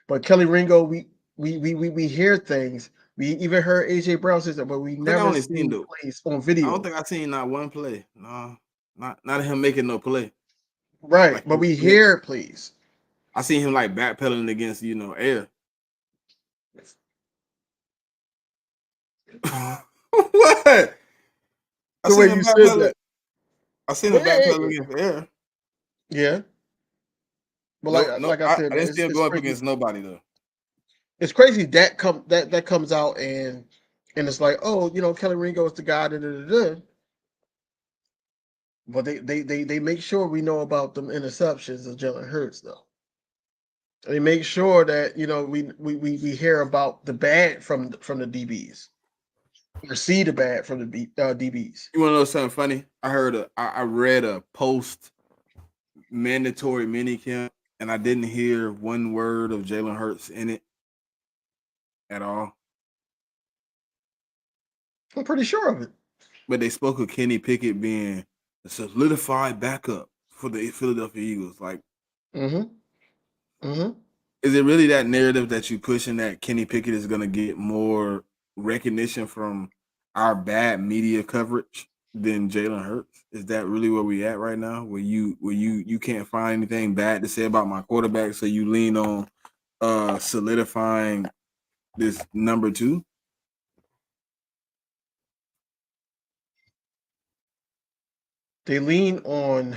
But Kelly Ringo, we hear things. We even heard AJ Brown say that, but we never seen plays on video. I don't think I seen not one play. No, not him making no play. Right, like, but we hear plays. I seen him like backpedaling against air. What? The way you said that. I seen him backpedaling against air. Yeah. But like I said, I didn't see him go up against nobody though. It's crazy that comes out and it's like, oh, Kelly Ringo is the guy. But they make sure we know about them interceptions of Jalen Hurts though. They make sure that we hear about the bad from the DBs, or see the bad from the DBs. You want to know something funny? I read a post mandatory minicamp, and I didn't hear one word of Jalen Hurts in it at all. I'm pretty sure of it. but they spoke of Kenny Pickett being a solidified backup for the Philadelphia Eagles. Like, is it really that narrative that you pushing that Kenny Pickett is going to get more recognition from our bad media coverage than Jalen Hurts? Is that really where we at right now? Where you can't find anything bad to say about my quarterback, so you lean on solidifying this number 2? They lean on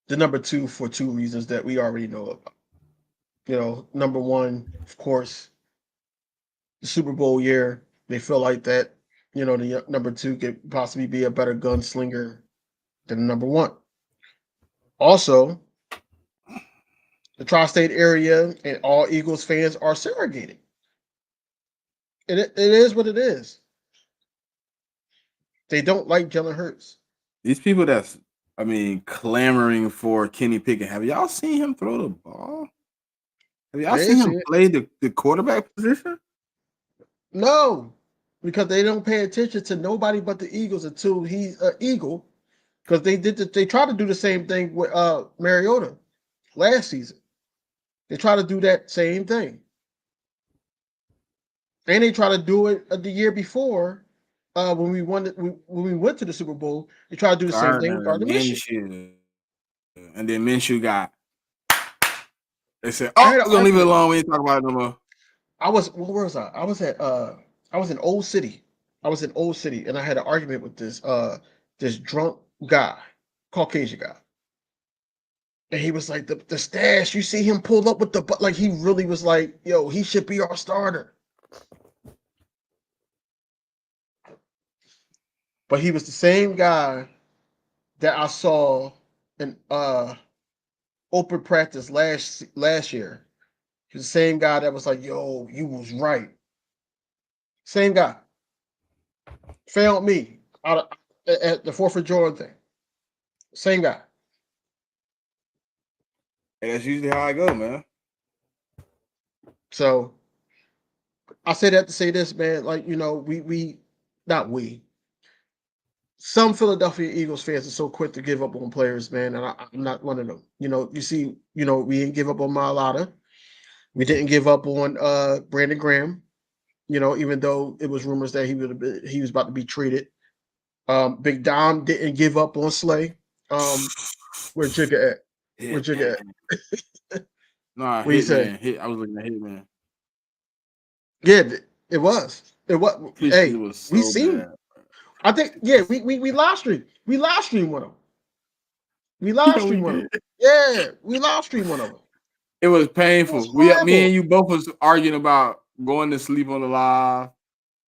the number 2 for 2 reasons that we already know about. You know, number 1, of course, the Super Bowl year. They feel like that, you know, the number 2 could possibly be a better gunslinger than number 1. Also, the tri-state area and all Eagles fans are segregated. It is what it is. They don't like Jalen Hurts. These people that's, clamoring for Kenny Pickett. Have y'all seen him throw the ball? Have y'all seen him play the quarterback position? No, because they don't pay attention to nobody but the Eagles until he's an Eagle. Because they tried to do the same thing with Mariota last season. They try to do that same thing. And they try to do it the year before when we went to the Super Bowl. They tried to do the same thing with Gardner Minshew. And then Minshew got. They said, "Oh, we're gonna leave it alone. We ain't talk about it no more." Where was I? I was in Old City. And I had an argument with this drunk guy, Caucasian guy. And he was like, the stash, you see him pull up with like he really was like, yo, he should be our starter. But he was the same guy that I saw in open practice last year. He was the same guy that was like, yo, you was right. Same guy. Failed me at the 4th of Jordan thing. Same guy. And that's usually how I go, man. So I say that to say this, man. Like, you know, some Philadelphia Eagles fans are so quick to give up on players, man, and I'm not one of them. You know, you see, you know, we didn't give up on Mailata. We didn't give up on Brandon Graham. You know, even though it was rumors that he was about to be traded. Big Dom didn't give up on Slay. Where Jigga at? Where Jigga at? Nah, what you say? I was looking at Hitman. Yeah, it was. Hey, was so we seen. bad. I think, yeah, we live stream. We live stream with him. We live stream with him. Yeah, we live stream with him. It was painful. Me and you both was arguing about going to sleep on the live.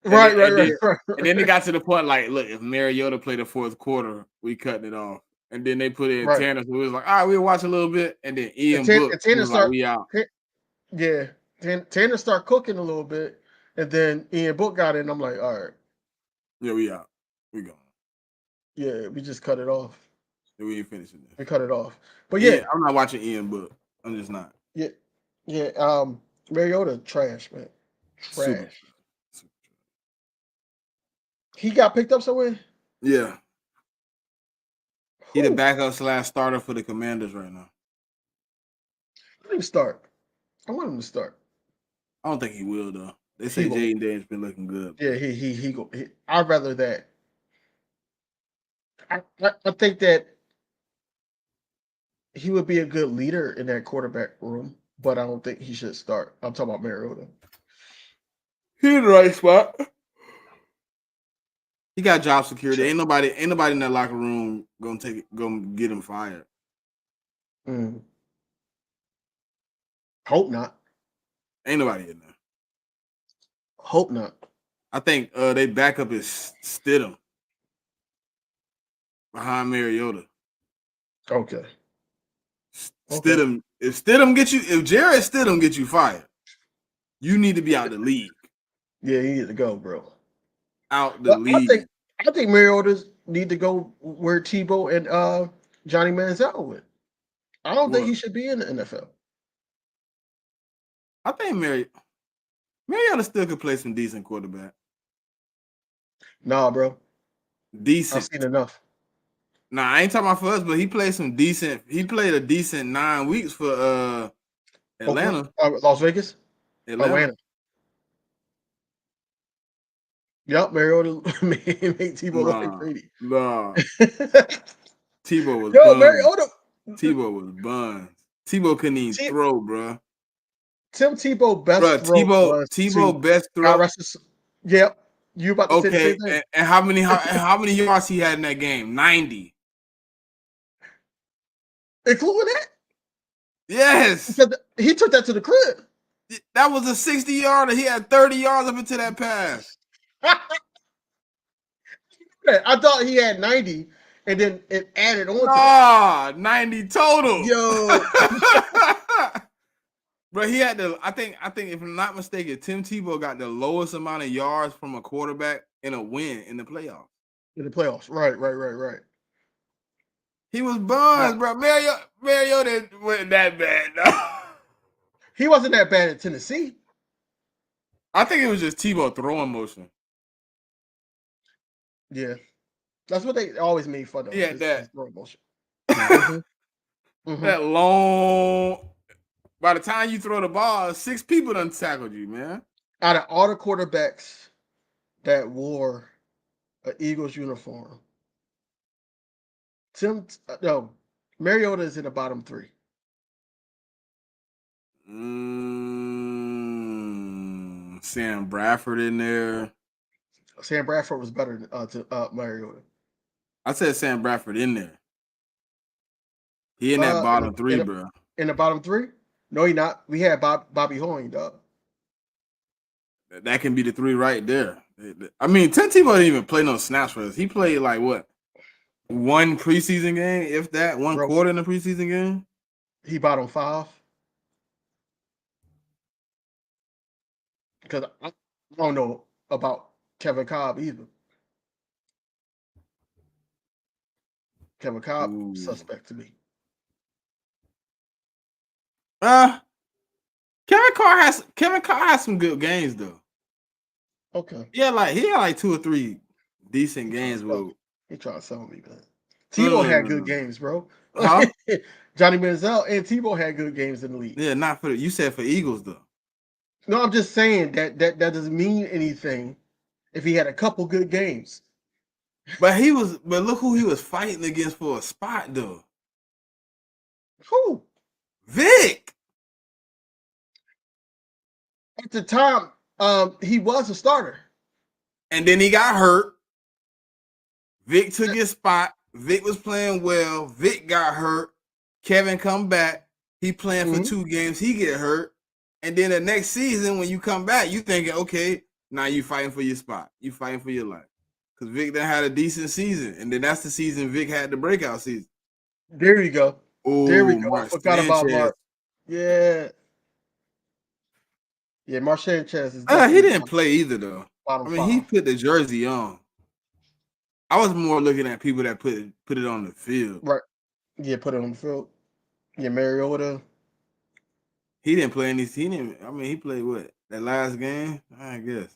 Right. And then it got to the point like, look, if Mariota played the 4th quarter, we cutting it off. And then they put in Tanner, so it was like, all right, we'll watch a little bit. And then Ian Book was like, we out. Yeah, Tanner start cooking a little bit, and then Ian Book got in. I'm like, all right. Yeah, we out. We gone. Yeah, we just cut it off. Yeah, we ain't finishing this. We cut it off. But yeah, I'm not watching Ian Book. I'm just not. Yeah. Mariota, trash, man. Trash. Super. He got picked up somewhere? Yeah. He the backup / starter for the Commanders right now. Let him start. I want him to start. I don't think he will though. They say Jaden Daniels been looking good. Yeah, he go. I'd rather that. I think that he would be a good leader in that quarterback room, but I don't think he should start. I'm talking about Mariota. He in the right spot. He got job security. Ain't nobody in that locker room gonna get him fired. Hope not. Ain't nobody in there. Hope not. I think they backup is Stidham behind Mariota. Okay. Stidham. If Jared Stidham gets you fired, you need to be out the league. Yeah, you need to go, bro. Out the league. I think Mariota need to go where Tebow and Johnny Manziel went. I don't think he should be in the NFL. I think Mariota still could play some decent quarterback. Nah, bro. I've Decent. seen enough. Nah, I ain't talking about for us, but he played some decent. He played a decent 9 weeks for Atlanta. Las Vegas? Atlanta. Yep, Mariota made Tebow look like Nah, Brady. nah. Tebow was Yo, buns. Mariota. Tebow was buns. Tebow couldn't even throw, bro. Tim Tebow best throw was Tebow best God throw. rest his. Yep, you about to say the same thing? And how many yards he had in that game? 90. Including that? Yes. He took that to the crib. That was a 60-yarder. He had 30 yards up into that pass. I thought he had 90, and then it added on to that. 90 total. Yo. Bro, he had I think if I'm not mistaken, Tim Tebow got the lowest amount of yards from a quarterback in a win in the playoffs. Right. He was buns, bro. Mariota wasn't that bad, no. He wasn't that bad at Tennessee. I think it was just Tebow throwing motion. Yeah. That's what they always made fun of. Yeah, that throwing motion. That long. By the time you throw the ball, 6 people done tackled you, man. Out of all the quarterbacks that wore an Eagles uniform, Mariota is in the bottom 3. Sam Bradford in there. Sam Bradford was better than Mariota. I said Sam Bradford in there. He in that bottom 3, bro. In the bottom 3? No, he not. We had Bobby Hoying, dog. That can be the 3 right there. I mean, Tim Tebow didn't even play no snaps for us. He played like what? 1 preseason game, if that, 1 quarter in the preseason game. He bottom 5. Because I don't know about Kevin Cobb either. Kevin Cobb, suspect to me. Kevin Carr has some good games though. Okay. Yeah, he had like 2 or 3 decent games. He trying to sell me, man. Tebow had good games, bro. Huh? Johnny Manziel and Tebow had good games in the league. Yeah, not for you said for Eagles though. No, I'm just saying that doesn't mean anything if he had a couple good games. But look who he was fighting against for a spot though. Who? Vic. At the time, he was a starter. And then he got hurt. Vic took his spot. Vic was playing well. Vic got hurt. Kevin come back. He playing for 2 games. He get hurt. And then the next season, when you come back, you thinking, okay, now you fighting for your spot. You fighting for your life. Because Vic done had a decent season. And then that's the season Vic had the breakout season. There you go. Ooh, there we go. Mark I forgot about Sanchez. Mark. Yeah. Yeah, Mark Sanchez is He didn't play either, though. Bottom he 5. put the jersey on. I was more looking at people that put it on the field. Right. Yeah, put it on the field. Yeah, Mariota. He didn't play any. He played what? That last game? I guess.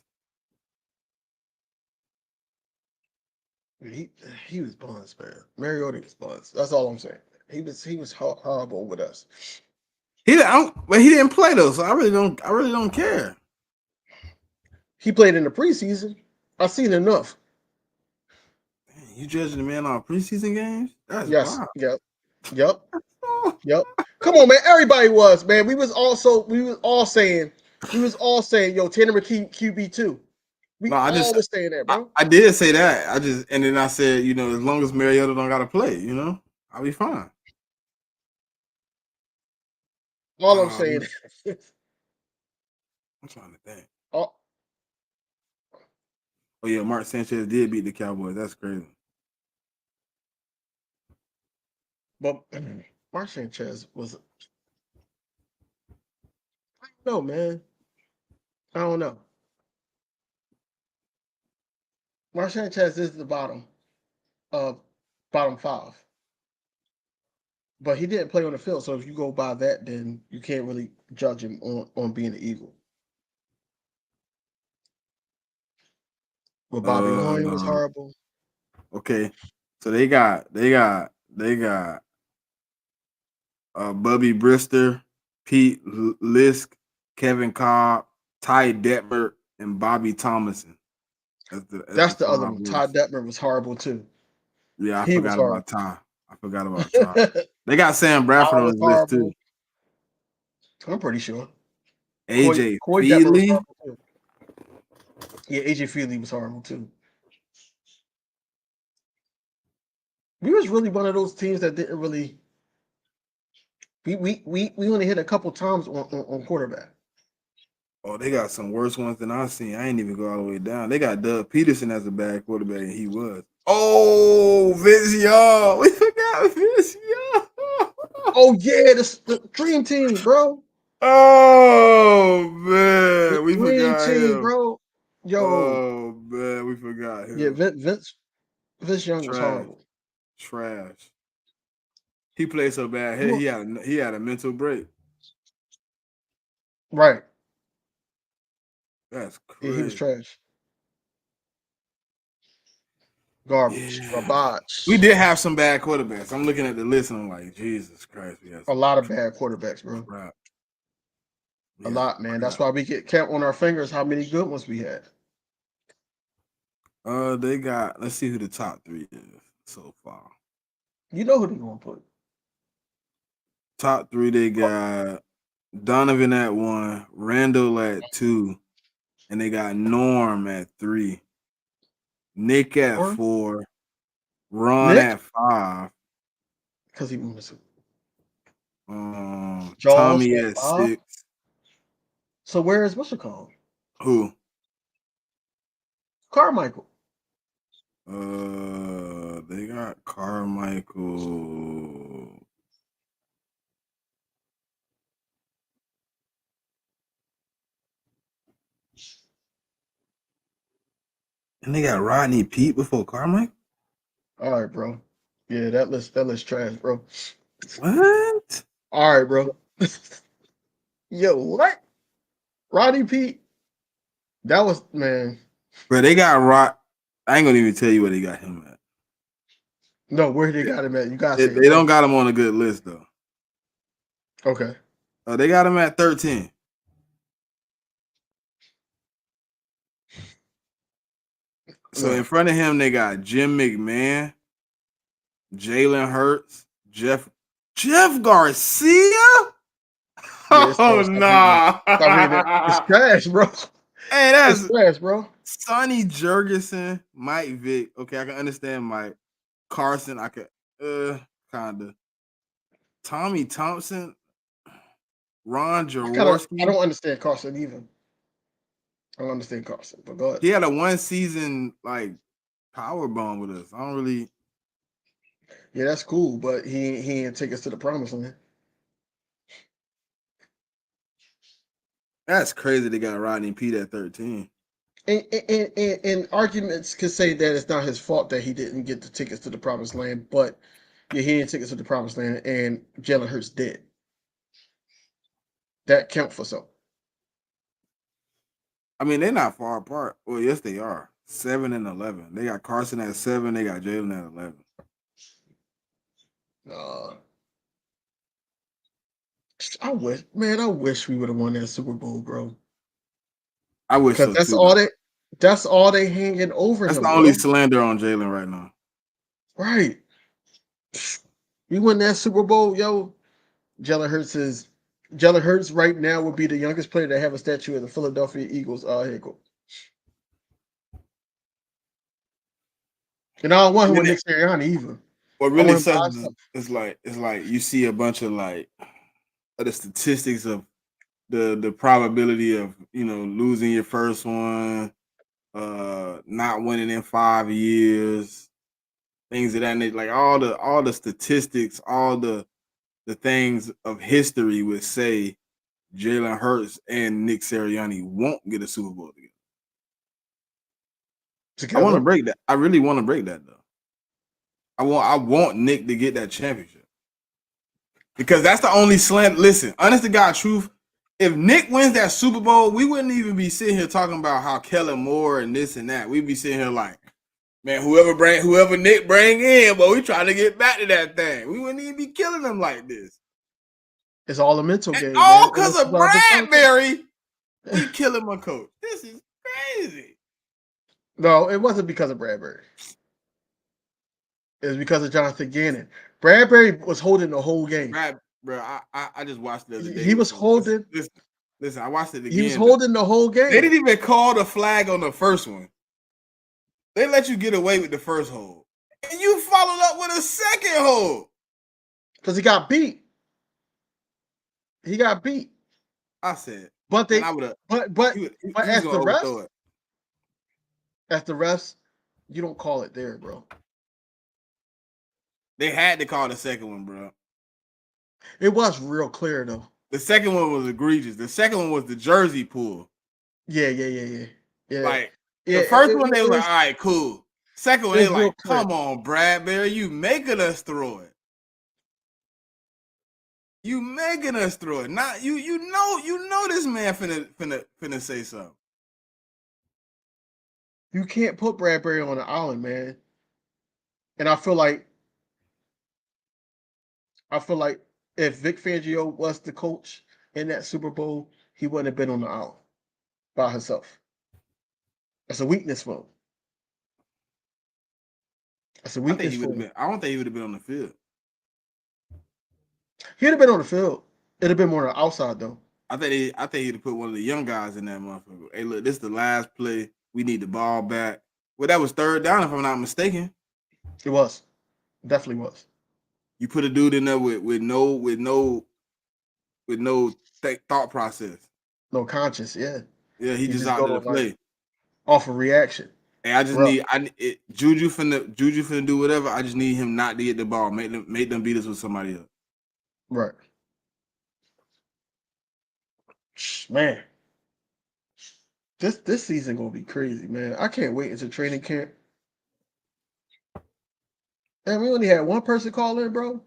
He was buns, man. Mariota was buns. That's all I'm saying. He was horrible with us. But he didn't play though, so I really don't care. He played in the preseason. I've seen enough. Man, you judging the man on preseason games? That's yes. wild. Yep. Come on, man. Everybody was, man. We was all saying, yo, Tanner McKee QB2. We was saying that, bro. I did say that. And then I said, as long as Mariota don't gotta play, I'll be fine. All I'm saying is I'm trying to think. Oh yeah, Mark Sanchez did beat the Cowboys. That's crazy. But Mark Sanchez was I don't know, man. I don't know. Mark Sanchez is the bottom 5. But he didn't play on the field, so if you go by that, then you can't really judge him on being an Eagle. With Bobby Loin was horrible. Okay, so they got Bubby Brister, Pete Lisk, Kevin Cobb, Ty Detmer, and Bobby Thomason. That's the other one. Ty Detmer was horrible too. Yeah, I forgot about Ty. They got Sam Bradford on this list too. I'm pretty sure. AJ Coy Feely. Yeah, AJ Feely was horrible too. We was really one of those teams that didn't really. We only hit a couple times on quarterback. Oh, they got some worse ones than I've seen. I ain't even go all the way down. They got Doug Peterson as a bad quarterback, and he was. Oh, Vince Young. We forgot Vince Young. Oh yeah, the dream team, bro. Oh man, we dream forgot team, him, bro. Yo. Oh man, we forgot him. Yeah, Vince Young was horrible. Trash. He played so bad. He had a mental break. Right. That's crazy. Yeah, he was trash. Garbage. Garbage. We did have some bad quarterbacks. I'm looking at the list and I'm like, Jesus Christ. We have a lot of bad quarterbacks, bro. Crap. A lot, man. That's why we get count on our fingers how many good ones we had. They got, let's see who the top 3 is so far. You know who they're gonna put. Top 3, they got Donovan at 1, Randall at 2, and they got Norm at 3, Nick at 4, Ron at 5. Because he was Tommy at 6. So where is what's it called? Who? Carmichael. They got Carmichael. And they got Rodney Peete before Carmichael? All right, bro. Yeah, that list trash, bro. What? All right, bro. Yo, what? Rodney Peete? That was, man. Bro, they got I ain't gonna even tell you where they got him at. No, where they got him at? You got they don't got him on a good list though. Okay. They got him at 13. So in front of him, they got Jim McMahon, Jalen Hurts, Jeff Garcia. Oh nah, it's trash, bro. Hey, that's trash, bro. Sonny Jurgensen, Mike Vick. Okay, I can understand Mike Carson. I could kinda. Tommy Thompson, Ron Jaworski. I don't understand Carson even. I don't understand Carson, but go ahead. He had a 1 season like power bomb with us. I don't really. Yeah, that's cool, but he didn't take us to the promised land. That's crazy. They got Rodney Peete at 13. And arguments could say that it's not his fault that he didn't get the tickets to the promised land, but yeah, he didn't take us to the promised land, and Jalen Hurts did. That count for something. I mean, they're not far apart. Well, yes, they are. 7 and 11. They got Carson at 7. They got Jalen at 11. I wish we would have won that Super Bowl, bro. I wish so that's too. That's all they hanging over. That's the only slander on Jalen right now. Right. We win that Super Bowl, yo. Jalen Hurts right now would be the youngest player to have a statue of the Philadelphia Eagles. Here you go. And I don't want him with Nick Sirianni either. What really sucks is like you see a bunch of like the statistics of the probability of losing your first one, not winning in 5 years, things of that nature. Like all the statistics, all the things of history would say Jalen Hurts and Nick Sirianni won't get a Super Bowl together. I want to break that. I really want to break that though. I want Nick to get that championship because that's the only slant. Listen, honest to God, truth. if Nick wins that Super Bowl, we wouldn't even be sitting here talking about how Kellen Moore and this and that. We'd be sitting here like, man, whoever Nick bring in, but we trying to get back to that thing. We wouldn't even be killing them like this. It's all a mental game. All because of Bradbury. We killing my coach. This is crazy. No, it wasn't because of Bradbury. It was because of Jonathan Gannon. Bradbury was holding the whole game. Bro, I just watched it the other day. He was holding. Listen, I watched it again. He was holding the whole game. They didn't even call the flag on the first one. They let you get away with the first hold. And you followed up with a second hold. Because he got beat. He got beat. I said. But they but as the refs, you don't call it there, bro. They had to call the second one, bro. It was real clear though. The second one was egregious. The second one was the jersey pull. Yeah. Like the first one, they was like, all right, cool. Second one, they like, come on, Bradbury, you making us throw it. You making us throw it. Not you know this man finna say something. You can't put Bradbury on the island, man. And I feel like if Vic Fangio was the coach in that Super Bowl, he wouldn't have been on the island by himself. That's a weakness for him. That's a weakness for him. I don't think he would have been on the field. He'd have been on the field. It'd have been more on the outside, though. I think he'd have put one of the young guys in that motherfucker. Hey, look, this is the last play. We need the ball back. Well, that was third down, if I'm not mistaken. It was. Definitely was. You put a dude in there with no thought process. No conscience, yeah. Yeah, he just out there to play. Off a reaction. Hey, I just Juju finna do whatever. I just need him not to get the ball. Make them beat us with somebody else. Right. Man. This season gonna be crazy, man. I can't wait until training camp. And we only had one person call in, bro.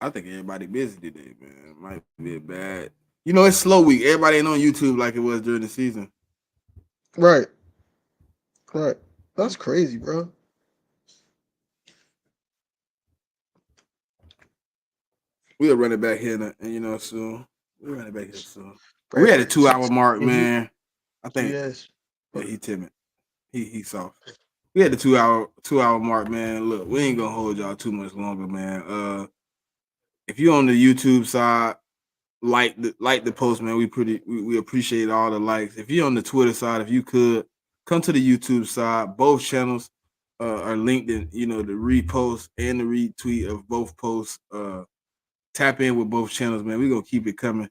I think everybody busy today, man. It might be a bad. You know, it's slow week. Everybody ain't on YouTube like it was during the season. Right. That's crazy, bro. We'll run it back here, and soon. We'll run it back here soon. We had a 2-hour mark, man. I think. Yes. Yeah, he timid. He soft. We had the 2-hour mark, man. Look, we ain't gonna hold y'all too much longer, man. If you're on the YouTube side, like the post, man. We appreciate all the likes. If you're on the Twitter side, if you could come to the YouTube side, both channels are linked in, the repost and the retweet of both posts. Tap in with both channels, man. We're gonna keep it coming.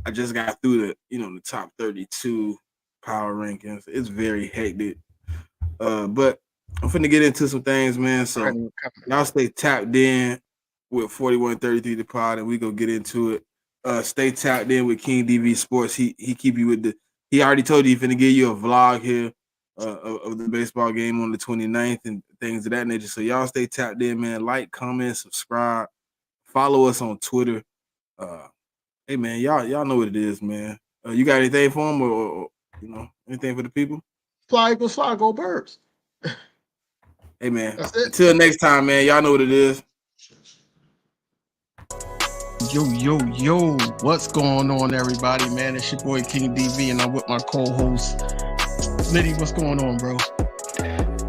I just got through the top 32 power rankings. It's very hectic. But I'm finna get into some things, man. So y'all stay tapped in with 4133 the pod, and we gonna get into it. Stay tapped in with King DV Sports. He keep you with he already told you he's finna give you a vlog here of the baseball game on the 29th and things of that nature. So y'all stay tapped in, man. Like, comment, subscribe, follow us on Twitter. Hey man, y'all know what it is, man. You got anything for them or anything for the people? Fly Eagles fly, go Birds. Hey man, until next time, man. Y'all know what it is. Yo, what's going on, everybody, man? It's your boy King DV, and I'm with my co-host Smitty. What's going on, bro?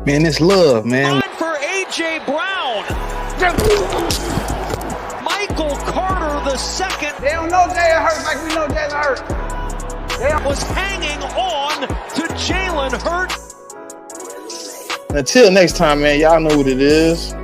Man, it's love, man. Time for A.J. Brown. Michael Carter II. They don't know Jalen Hurts like we know Jalen Hurts. Was hanging on to Jalen Hurts. Until next time, man, y'all know what it is.